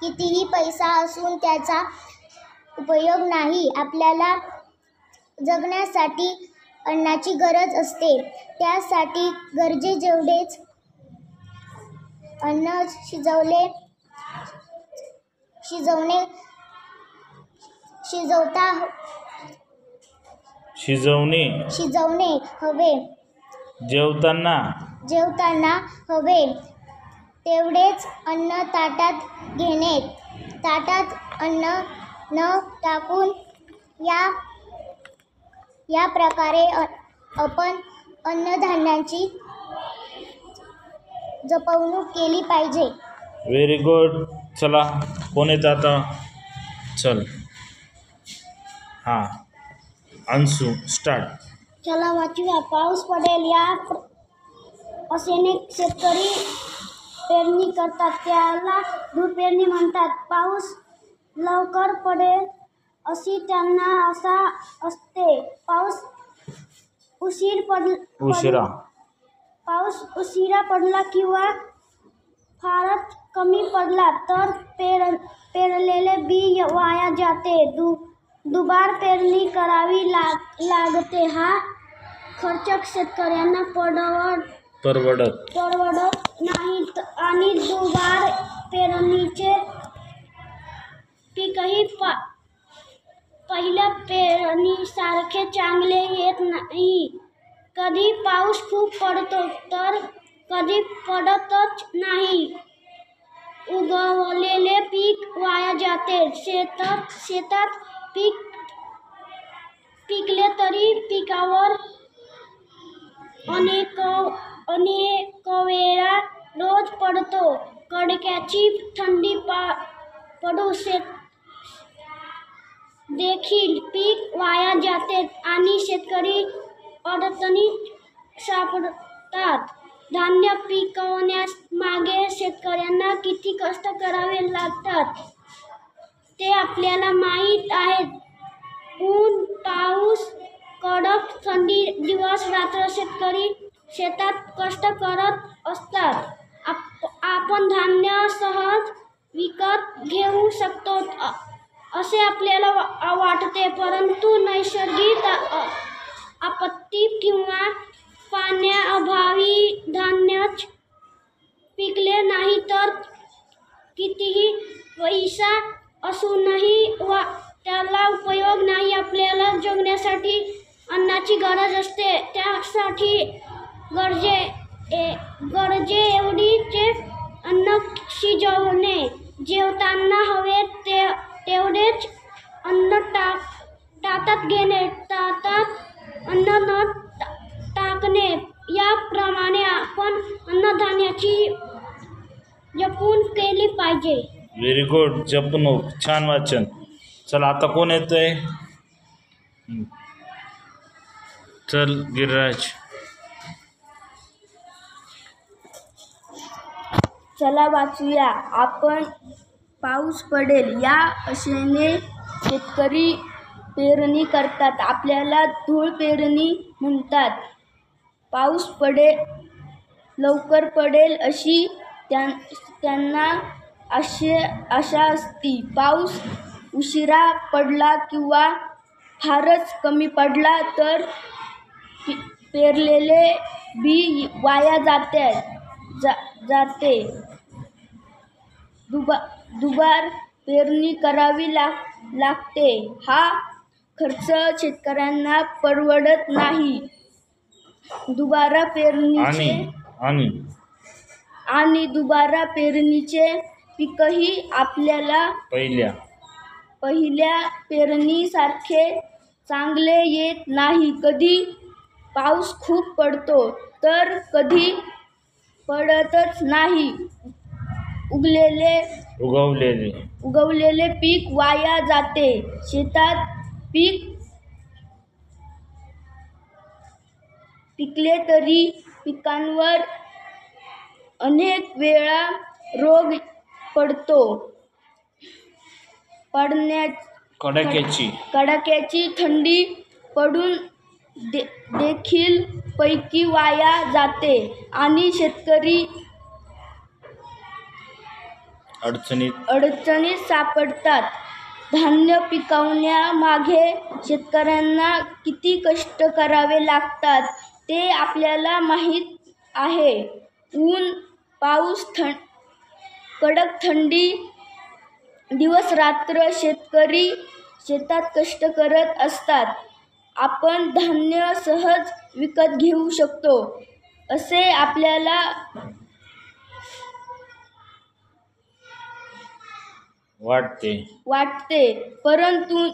कितीही पैसा असून त्याचा उपयोग नाही. आपल्याला जगण्यासाठी अन्नाची गरज असते. त्यासाठी गरजेजेवढेच अन्न शिजवणे हवे. जेवताना हवे तेवढेच अन्न ताटात घेणे. ताटात अन्न न टाकून या प्रकारे आपण अन्नधान्याची जपवणूक केली पाहिजे. Very good. चला, कोण येतं आता? चल, हां, अंशू, स्टार्ट. चला वाचूया. पाऊस पडेल या आशेने शेतकरी पेरणी करतात. त्याला धूळ पेरणी म्हणतात. पाऊस लवकर पडेल अशी त्यांना आशा असते. पाऊस उशिरा पडला किंवा फारच कमी पडला तर पेरलेले बी वाया जाते. दुबार पेरणी करावी लागते. हा खर्च शेतकऱ्यांना परवडत नाही आणि दुबार पेरणीचे पीकही पहिल्या पेरणीसारखे चांगले येत नाही. कधी पाऊस खूप पडतो तर कधी पडतच नाही. उगवलेले पीक वाया जाते. शेतात पीक पिकले तरी पिकावर अनेक वेळा रोग पडतो. कडाक्याची थंडी पडून देखील पीक वाया जाते आणि शेतकरी अडचणीत सापडतात. धान्य पिकवण्यामागे शेतकऱ्यांना किती कष्ट करावे लागतात ते आपल्याला माहीत आहे. ऊन, पाऊस, कडक थंडी, दिवस रात्र शेतकरी शेतात कष्ट करत असतात. आपण धान्य सहज विकत घेऊ शकतो असे आपल्याला वाटते, परंतु नैसर्गिक आपत्ती किंवा पाण्याअभावी धान्यच पिकले नाही तर कितीही पैसा असूनही त्याला उपयोग नाही. आपल्याला जगण्यासाठी अन्नाची गरज असते. त्यासाठी गरजेएवढीचे अन्न शिजवणे. जेवताना हवे तेवढेच अन्न ताटात घेणे. ताटात अन्न न टाकणे. याप्रमाणे आपण अन्नधान्याची जपून केली पाहिजे. Very good. जपणूक. छान वाचन. चला आता कोण येतंय? चल गिरिराज. चला वाचूया आपण. पाऊस पडेल या आशेने शेतकरी पेरणी करतात. आपल्याला धूळ पेरणी म्हणतात. पाऊस लवकर पडेल अशी त्यांना आशा असते. पाऊस उशिरा पडला किंवा फारच कमी पडला तर पेरलेले बी वाया जाते. दुबार पेरणी करावी लागते. हा खर्च शेतकऱ्यांना परवडत नाही. दुबारा पेरणीचे आणि दुबारा पेरणीचे पीकही आपल्याला पहिल्या पेरणीसारखे चांगले येत नाही. कधी पाऊस खूप पडतो तर कधी पडतच नाही. उगवलेले पीक वाया जाते. शेतात पिकले तरी पिकांवर अनेक वेळा रोग पडतो. कडाक्याची थंडी पडून देखील पीक वाया जाते आणि शेतकरी अडचणीत सापडतात. धान्य पिकवण्यामागे शेतकऱ्यांना किती कष्ट करावे लागतात ते आपल्याला माहीत आहे. ऊन, पाऊस, कडक थंडी, दिवस रात्र शेतकरी शेतात कष्ट करत असतात. आपण धान्य सहज विकत घेऊ शकतो असे आपल्याला वाटते, परंतु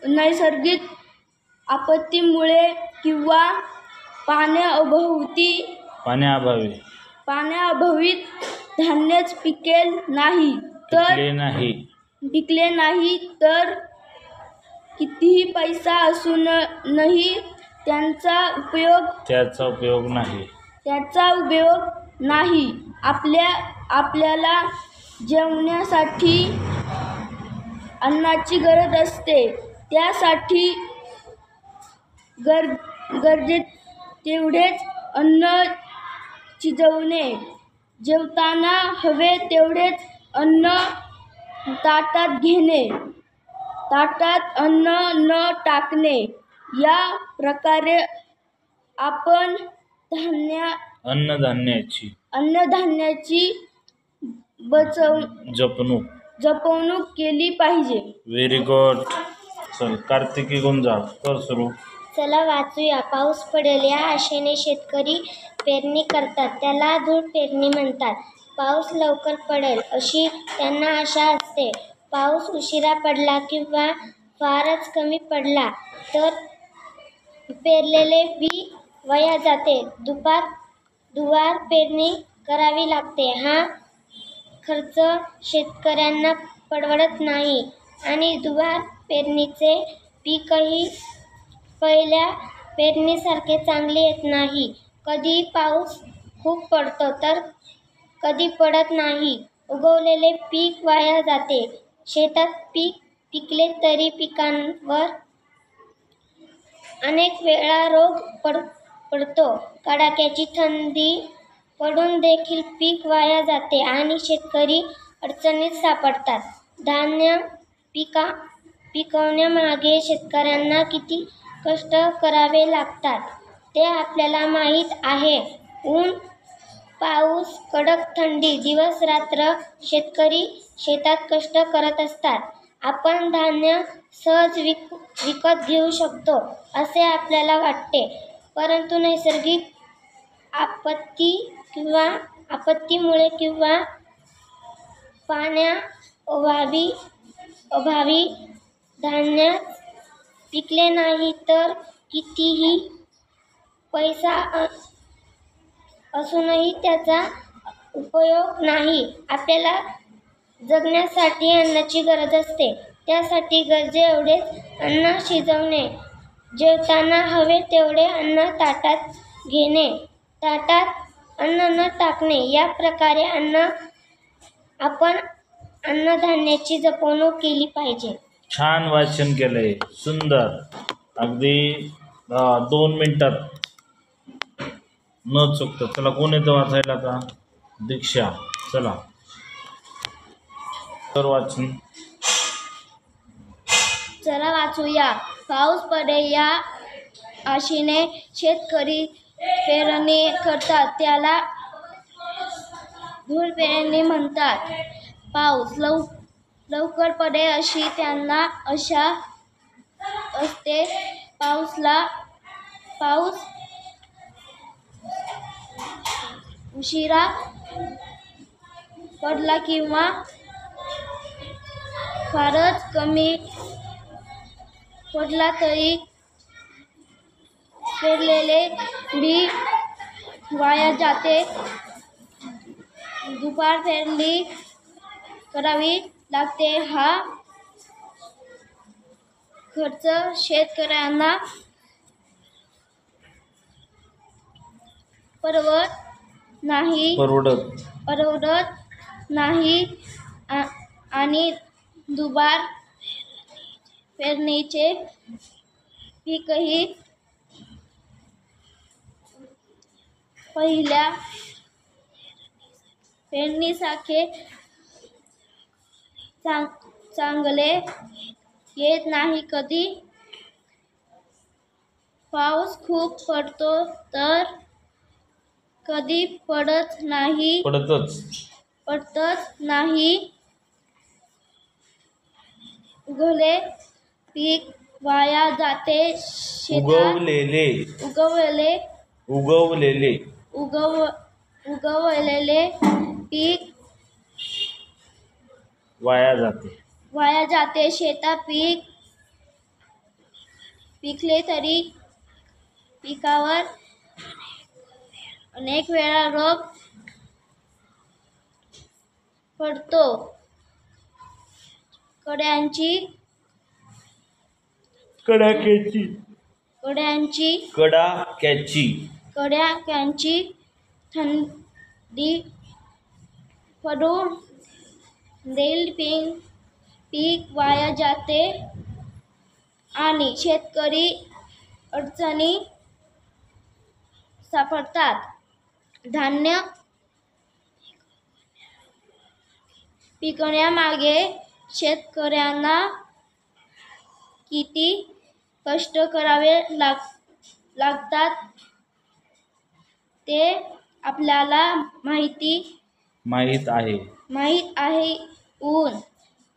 नैसर्गिक आपत्तीमुळे किंवा पाण्याअभावी धान्यच पिकले नाही तर कितीही पैसा असूनही त्याचा उपयोग नाही. आपल्याला जेवण्यासाठी अन्नाची गरज असते. त्यासाठी गरजे तेवढेच अन्न शिजवणे. जेवताना हवे तेवढेच अन्न ताटात घेणे. ताटात अन्न न टाकणे. या प्रकारे आपण अन्नधान्याची जपणूक केली पाहिजे. Very good. चल कार्तिकी गुंजा कर सुरू. चला वाचूया. पाऊस पडेल या आशेने शेतकरी पेरणी करतात. त्याला धूळ पेरणी म्हणतात. पाऊस लवकर पडेल अशी त्यांना आशा असते. पाऊस उशिरा पडला किंवा फारच कमी पडला तर पेरलेले बी वाया जाते. दुबार पेरणी करावी लागते. हा खर्च शेतकऱ्यांना परवडत नाही आणि दुबार पेरणीचे पीकही पहिल्या पेरणीसारखे चांगले येत नाही. कधी पाऊस खूप पडतो तर कधी पडत नाही. उगवलेले पीक वाया जाते. शेतात पिकले तरी पिकांवर अनेक वेळा रोग पडतो. कडाक्याची थंडी पडून देखील पीक वाया जाते आणि शेतकरी अडचणीत सापडतात. धान्य पिकवण्यामागे शेतकऱ्यांना किती कष्ट करावे लागतात ते आपल्याला माहीत आहे. ऊन, पाऊस, कडक थंडी, दिवस रात्र शेतकरी शेतात कष्ट करत असतात. आपण धान्य सहज विकत घेऊ शकतो असे आपल्याला वाटते, परंतु नैसर्गिक आपत्तीमुळे किंवा पाण्याअभावी धान्य पिकले नाही तर कितीही पैसा असूनही त्याचा उपयोग नाही. आपल्याला जगण्यासाठी अन्नाची गरज असते. त्यासाठी गरजे एवढेच अन्न शिजवणे, जेवताना हवे तेवढे अन्न ताटात घेणे, ताटात अन्न न टाकणे, या प्रकारे आपण अन्नधान्याची जपणूक केली पाहिजे. छान वाचन केलंय, सुंदर. अगदी 2 मिनिटात न चुकतं. चला, कोण येतं वाचायला आता? दीक्षा. चला तर वाचन. चला वाचूया. पाऊस पडेल या आशेने शेतकरी पेरणी करतात, त्याला धूळ पेरणी म्हणतात. पाऊस लवकर पडेल अशी त्यांना आशा असते. पाऊस उशिरा पडला किंवा फारच कमी पडला तरी पेरलेले बी वाया जाते. दुबार पेरणी करावी लागते. हा खर्च शेतकऱ्यांना परवडत नाही आणि दुबार पेरणीचे पीकही पहिल्या पेरणीसारखे चांगले येत नाही. कधी पाऊस खूप पडतो तर कधी पडतच नाही. उगवले पीक वाया जाते. उगवलेले पीक वाया जाते. शेतात पीक पिकले तरी पिकावर अनेक वेळा रोग पडतो. कडाक्याची थंडी पडून देईल. पीक वाया जाते आणि शेतकरी अडचणी सापडतात. धान्य पिकण्यामागे शेतकऱ्यांना किती कष्ट करावे लागतात ते आपल्याला माहीत आहे. ऊन,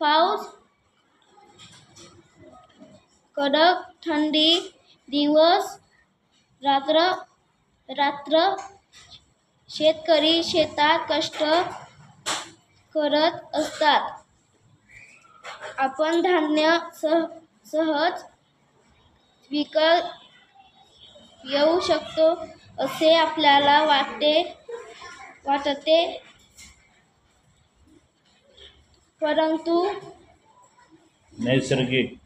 पाऊस, कडक थंडी, दिवस रात्र शेतकरी शेतात कष्ट करत असतात. आपण धान्य सहज विकत येऊ शकतो असे आपल्याला वाटते, परंतु नैसर्गिक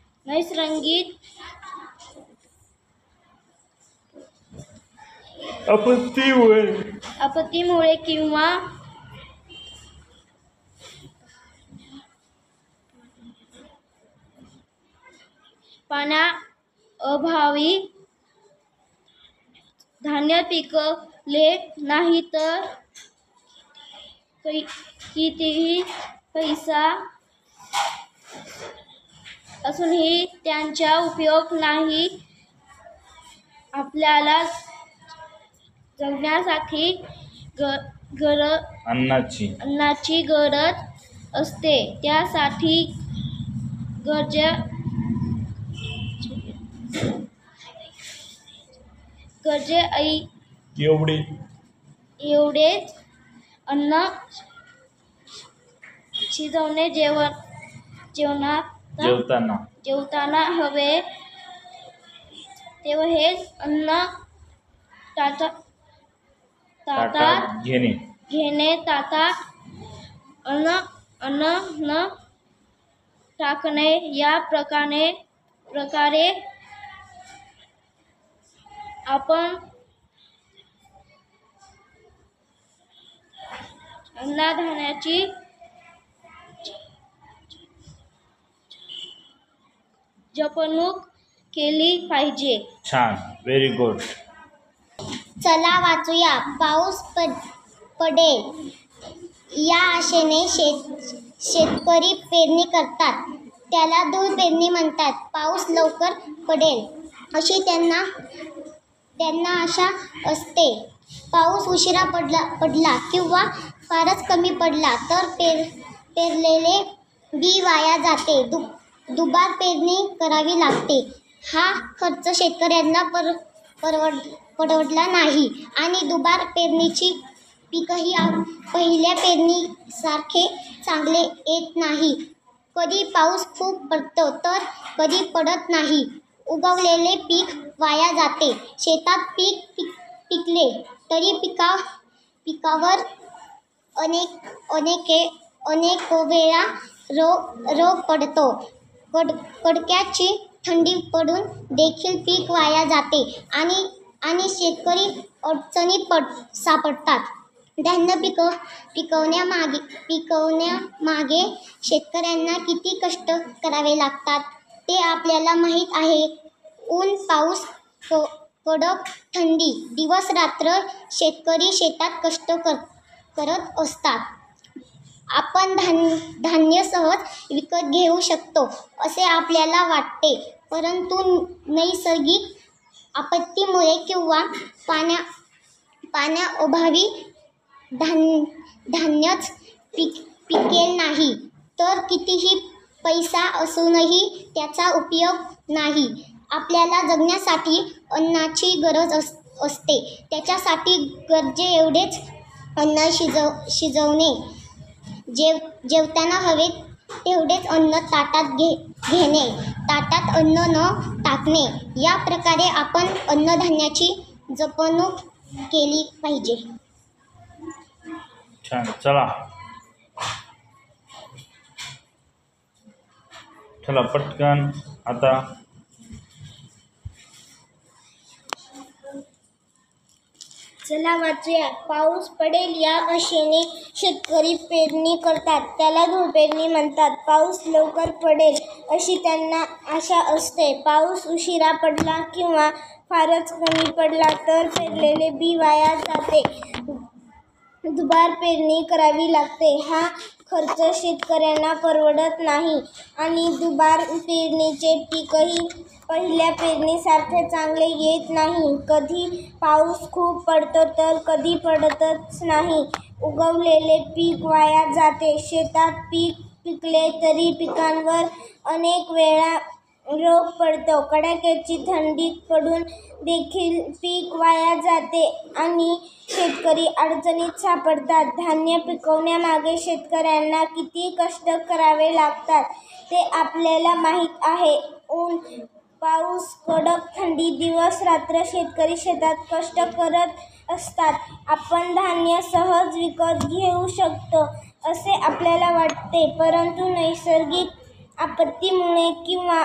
आपत्तीमुळे किंवा पाण्याअभावी धान्य पिकले नाही तर कितीही पैसा असूनही त्यांचा उपयोग नाही. आपल्याला जगण्यासाठी अन्नाची गरज असते. त्यासाठी एवढेच अन्न शिजवणे जेवताना हवे तेव्हा हेच अन्न ताटात घेणे, ताटात अन्न न टाकणे या प्रकारे आपण अन्नधान्याची जपणूक केली पाहिजे. छान, व्हेरी गुड. चला वाचूया. पाऊस पडेल या आशेने शेतकरी पेरणी करतात. त्याला धूळ पेरणी म्हणतात. पाऊस लवकर पडेल अशी त्यांना आशा असते. पाऊस उशिरा पडला किंवा फारच कमी पडला तर पेरलेले बी वाया जाते. दुबार पेरणी करावी लागते. हा खर्च शेतकऱ्यांना परवडला नाही आणि दुबार पेरणीची पीकही पहिल्या पेरणीसारखे चांगले येत नाही. कधी पाऊस खूप पडतो तर कधी पडत नाही. उगवलेले पीक वाया जाते. शेतात पीक पिकले तरी पिकावर अनेक वेळा रोग पडतो. कडक्याची थंडी पडून देखील पीक वाया जाते आणि शेतकरी अडचणीत सापडतात. धान्य पिकवण्यामागे शेतकऱ्यांना किती कष्ट करावे लागतात ते आपल्याला माहीत आहे. ऊन, पाऊस, कडक थंडी, दिवस रात्र शेतकरी शेतात कष्ट करत असतात. आपण धान्य सहज विकत घेऊ शकतो असे आपल्याला वाटते, परंतु नैसर्गिक आपत्तीमुळे किंवा पाण्याअभावी धान्यच पिकेल नाही तर कितीही पैसा असूनही त्याचा उपयोग नाही. आपल्याला जगण्यासाठी अन्नाची गरज असते. त्याच्यासाठी गरजे एवढेच अन्न शिजवणे, जेवताना हवे तेवढेच अन्न ताटात घेणे, ताटात अन्न न टाकणे या प्रकारे आपण अन्नधान्याची जपणूक केली पाहिजे. छान. चला पटकन आता चला वाचूया. पाऊस पडेल या आशेने शेतकरी पेरणी करतात. त्याला धूळ पेरणी म्हणतात. पाऊस लवकर पडेल अशी त्यांना आशा असते. पाऊस उशिरा पडला किंवा फारच कमी पडला तर पेरलेले बी वाया जाते. दुबार पेरणी करावी लागते. हा खर्च शेतकऱ्यांना परवडत नाही आणि दुबार पेरणीचे पीकही पहिल्या पेरणीसारखे चांगले येत नाही. कधी पाऊस खूप पडतो तर कधी पडतच नाही. उगवलेले पीक वाया जाते. शेतात पीक पिकले तरी पिकांवर अनेक वेळा रोग पडतो. कडाक्याची थंडी पडून देखील पीक वाया जाते आणि शेतकरी अडचणीत सापडतात. धान्य पिकवण्यामागे शेतकऱ्यांना किती कष्ट करावे लागतात ते आपल्याला माहीत आहे. ऊन, पाऊस, कडक थंडी, दिवस रात्र शेतकरी शेतात कष्ट करत असतात. आपण धान्य सहज विकत घेऊ शकतो असे आपल्याला वाटते, परंतु नैसर्गिक आपत्तीमुळे किंवा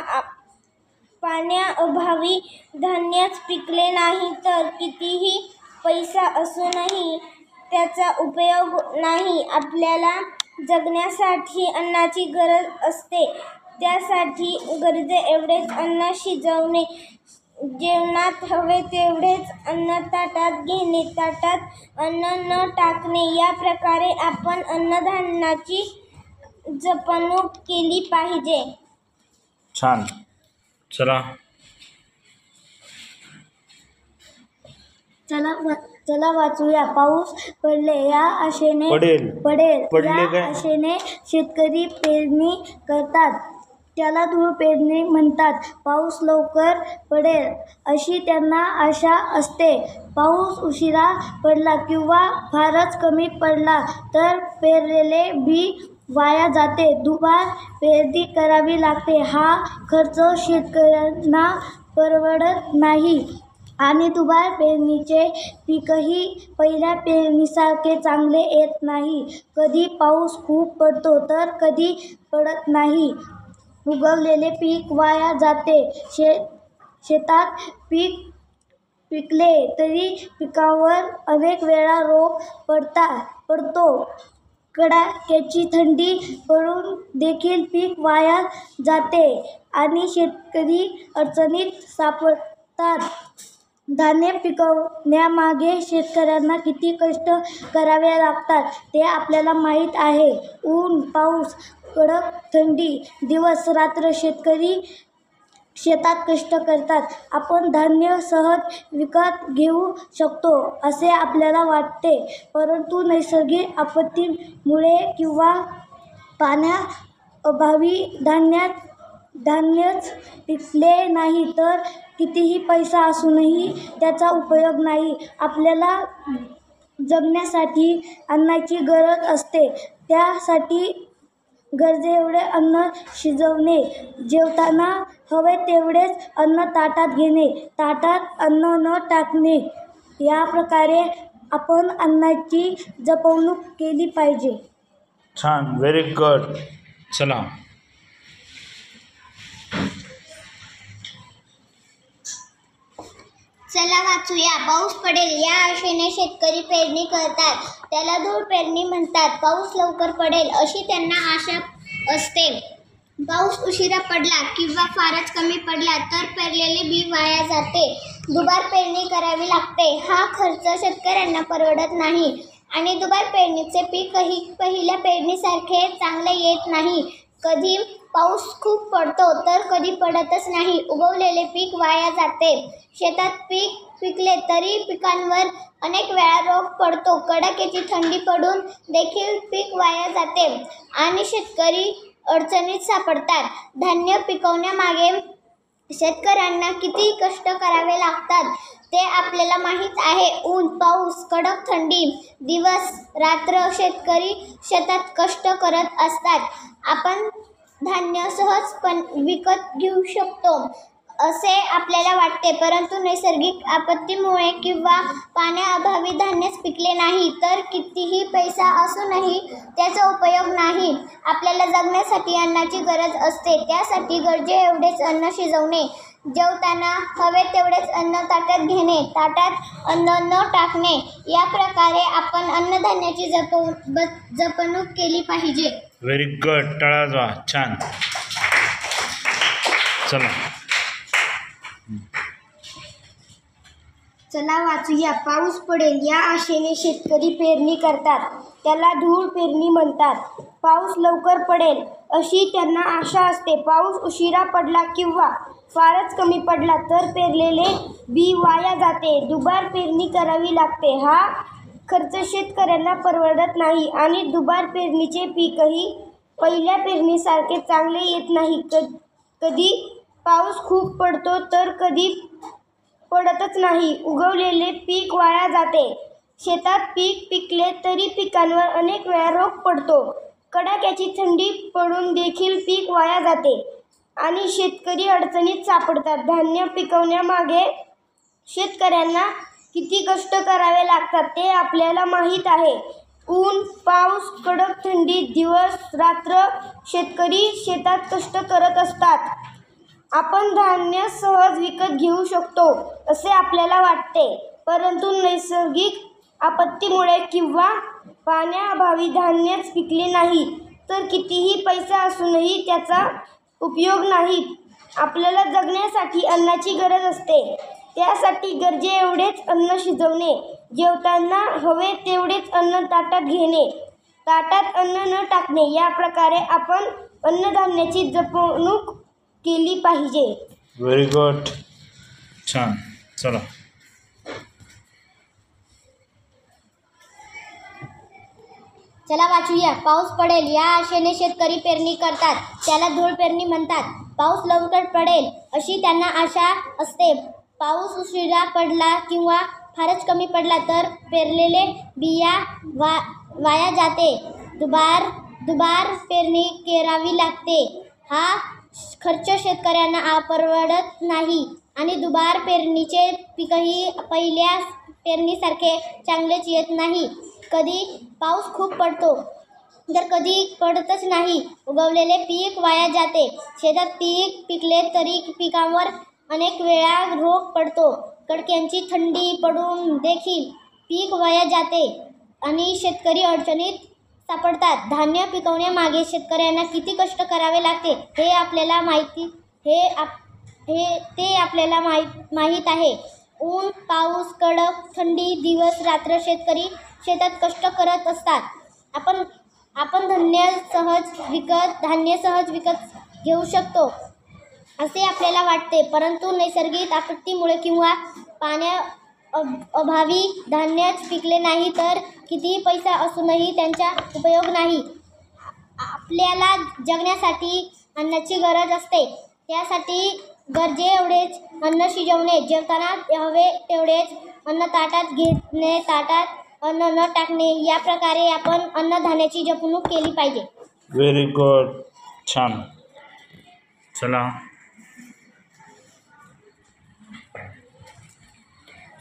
पाण्याअभावी धान्यच पिकले नाही तर कितीही पैसा असूनही त्याचा उपयोग नाही. आपल्याला जगण्यासाठी अन्नाची गरज असते. त्यासाठी गरजेएवढेच अन्न शिजवणे, जेवणात हवे तेवढेच अन्न ताटात घेणे, ताटात अन्न न टाकणे या प्रकारे आपण अन्नधान्याची जपणूक केली पाहिजे. छान. चला चला वाचूया. पाऊस पडले या आशेने पडेल पडले या काय? आशेने शेतकरी पेरणी करतात, त्याला धूळ पेरणी म्हणतात. पाऊस लवकर पडेल अशी त्यांना आशा असते. पाऊस उशिरा पडला किंवा फारच कमी पडला तर पेरलेले बी वाया जाते, दुबार पेरणी करावी लागते. हा खर्च शेतकऱ्यांना परवडत नाही आणि दुबार पेरणीचे पीकही पहिल्या पेरणीसारखे चांगले येत नाही. कधी पाऊस खूप पडतो तर कधी पडत नाही. उगवलेले पीक वाया जाते. शेतात पीक पिकले तरी पिकावर अनेक वेळा रोग पडतो. कडाक्याची थंडी पडून देखील पीक वाया जाते आणि शेतकरी अडचणीत सापडतात. धान्य पिकवण्यामागे शेतकऱ्यांना किती कष्ट करावे लागतात ते आपल्याला माहीत आहे. ऊन, पाऊस, कडक थंडी, दिवस रात्र शेतकरी शेतात कष्ट करतात. आपण धान्य सहज विकत घेऊ शकतो असे आपल्याला वाटते, परंतु नैसर्गिक आपत्तीमुळे किंवा पाण्याअभावी धान्यच पिकले नाही तर कितीही पैसा असूनही त्याचा उपयोग नाही. आपल्याला जगण्यासाठी अन्नाची गरज असते. त्यासाठी गरजेएवढे अन्न शिजवणे, जेवताना हवे तेवढेच अन्न ताटात घेणे, ताटात अन्न न टाकणे, या प्रकारे आपण अन्नाची जपणूक केली पाहिजे. छान, व्हेरी गुड. चला चला वाचूया. पाऊस पडेल या आशेने शेतकरी पेरणी करतात, त्याला धूळ पेरणी म्हणतात. पाऊस लवकर पडेल अशी त्यांना आशा असते. पाऊस उशिरा पडला किंवा फारच कमी पडला तर पेरलेले बी वाया जाते, दुबार पेरणी करावी लागते. हा खर्च शेतकऱ्यांना परवडत नाही आणि दुबार पेरणीचे पीकही पहिल्या पेरणीसारखे चांगले येत नाही. कधी पाऊस खूप पडतो तर कधी पडतच नाही. उगवलेले पीक वाया जाते. शेतात पीक पिकले तरी पिकांवर अनेक वेळा रोग पडतो. कडाक्याची थंडी पडून देखील पीक वाया जाते आणि शेतकरी अडचणीत सापडतात. धान्य पिकवण्यामागे शेतकऱ्यांना किती कष्ट करावे लागतात ते आपल्याला माहीत आहे. ऊन, पाऊस, कडक थंडी, दिवस रात्र शेतकरी शेतात कष्ट करत असतात. आपण धान्य सहजपणे विकत घेऊ शकतो असे आपल्याला वाटते, परंतु नैसर्गिक आपत्तीमुळे किंवा पाण्याअभावी धान्यच पिकले नाही तर कितीही पैसा असूनही त्याचा उपयोग नाही. आपल्याला जगण्यासाठी अन्नाची गरज असते. त्यासाठी गरजेएवढेच अन्न शिजवणे, जेवताना हवे तेवढेच अन्न ताटात घेणे, ताटात अन्न न टाकणे, या प्रकारे आपण अन्नधान्याची जपणूक केली पाहिजे. Very good. टाळा वाजवा. छान. चला वाचूया. पाऊस पडेल या आशेने शेतकरी पेरणी करतात, त्याला धूळ पेरणी म्हणतात. पाऊस लवकर पडेल अशी त्यांना आशा असते. पाऊस उशिरा पडला किंवा फारच कमी पडला तर पेरलेले बी वाया जाते, दुबार पेरणी करावी लागते. हा खर्च शेतकऱ्यांना परवडत नाही आणि दुबार पेरणीचे पीकही पहिल्या पेरणीसारखे चांगले येत नाही. कधी पाऊस खूप पडतो तर कधी पडतच नाही. उगवलेले पीक वाया जाते. शेतात पीक पिकले तरी पिकांवर अनेक वेळा रोग पडतो. कडाक्याची थंडी पडून देखील पीक वाया जाते आणि शेतकरी अडचणीत सापडतात. धान्य पिकवण्यामागे शेतकऱ्यांना किती कष्ट करावे लागतात ते आपल्याला माहीत आहे. ऊन, पाऊस, कडक थंडी, दिवस रात्र शेतकरी शेतात कष्ट करत असतात. आपण धान्य सहज विकत घेऊ शकतो असे आपल्याला वाटते, परंतु नैसर्गिक आपत्तीमुळे किंवा पाण्याअभावी धान्यच पिकले नाही तर कितीही पैसा असूनही त्याचा उपयोग नाही. आपल्याला जगण्यासाठी अन्नाची गरज असते. त्यासाठी गरजेएवढेच अन्न शिजवणे, जेवताना हवे तेवढेच अन्न ताटात घेणे, ताटात अन्न न टाकणे, या प्रकारे आपण अन्नधान्याची जपणूक केली पाहिजे. Very good. छान. चला चला वाचूया. पाऊस पडेल या आशेने शेतकरी पेरणी करतात, त्याला धूळ पेरणी म्हणतात. पाऊस लवकर पडेल अशी त्यांना आशा असते. पाऊस उशिरा पडला किंवा फारच कमी पडला तर पेरलेले बिया वाया जाते. दुबार पेरणी करावी लागते. हा खर्च शेतकऱ्यांना परवडत नाही आणि दुबार पेरणीचे पीकही पहिल्या पेरणीसारखे चांगलेच येत नाही. कधी पाऊस खूप पडतो तर कधी पडतच नाही. उगवलेले पीक वाया जाते. शेतात पीक पिकले तरी पिकांवर अनेक वेळा रोग पडतो. कडाक्याची थंडी पडून देखील पीक वाया जाते आणि शेतकरी अडचणीत सापडतात. धान्य पिकवण्यामागे शेतकऱ्यांना किती कष्ट करावे लागते हे आपल्याला माहीत आहे. ऊन, पाऊस, कडक थंडी, दिवस रात्र शेतकरी शेतात कष्ट करत असतात. आपण धान्य सहज विकत घेऊ शकतो असे आपल्याला वाटते, परंतु नैसर्गिक आपत्तीमुळे किंवा पाण्याअभावी धान्यच पिकले नाही तर कितीही पैसा असूनही त्यांचा उपयोग नाही. आपल्याला जगण्यासाठी अन्नाची गरज असते. त्यासाठी गरजेएवढेच अन्न शिजवणे, जेवताना हवे तेवढेच अन्न ताटात घेणे, ताटात अन्न न टाकणे, या प्रकारे आपण अन्नधान्याची जपणूक केली पाहिजे. व्हेरी गुड, छान.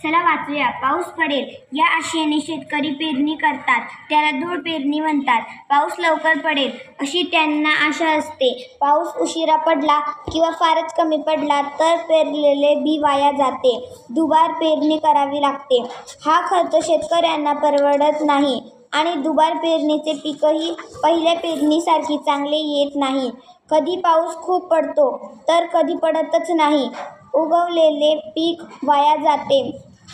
चला वाचूया. पाऊस पडेल या आशेने शेतकरी पेरणी करतात, त्याला धूळ पेरणी म्हणतात. पाऊस लवकर पडेल अशी त्यांना आशा असते. पाऊस उशिरा पडला किंवा फारच कमी पडला तर पेरलेले बी वाया जाते. दुबार पेरणी करावी लागते. हा खर्च शेतकऱ्यांना परवडत नाही आणि दुबार पेरणीचे पीकही पहिल्या पेरणीसारखी चांगले येत नाही. कधी पाऊस खूप पडतो तर कधी पडतच नाही. उगवलेले पीक वाया जाते.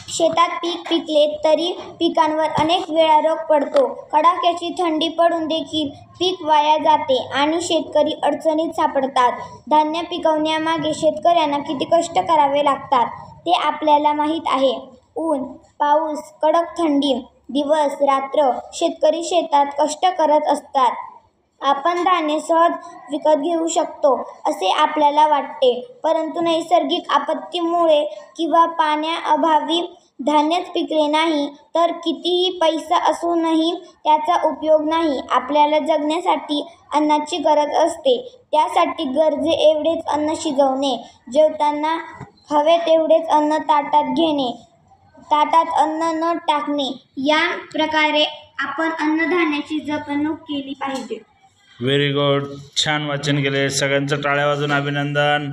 शेतात पीक पिकले तरी पिकांवर अनेक वेळा रोग पडतो. कडाक्याची थंडी पडून देखील पीक वाया जाते आणि शेतकरी अडचणीत सापडतात. धान्य पिकवण्यामागे शेतकऱ्यांना किती कष्ट करावे लागतात ते आपल्याला माहीत आहे. ऊन, पाऊस, कडक थंडी, दिवस रात्र शेतकरी शेतात कष्ट करत असतात. आपण धान्य सहज विकत घेऊ शकतो असे आपल्याला वाटते, परंतु नैसर्गिक आपत्तीमुळे किंवा पाण्याअभावी धान्यच पिकले नाही तर कितीही पैसा असूनही त्याचा उपयोग नाही. आपल्याला जगण्यासाठी अन्नाची गरज असते. त्यासाठी गरजेएवढेच अन्न शिजवणे, जेवताना हवे तेवढेच अन्न ताटात घेणे, ताटात अन्न न टाकणे, या प्रकारे आपण अन्नधान्याची जपणूक केली पाहिजे. व्हेरी गुड, छान वाचन केले. सगळ्यांचं टाळ्या वाजून अभिनंदन.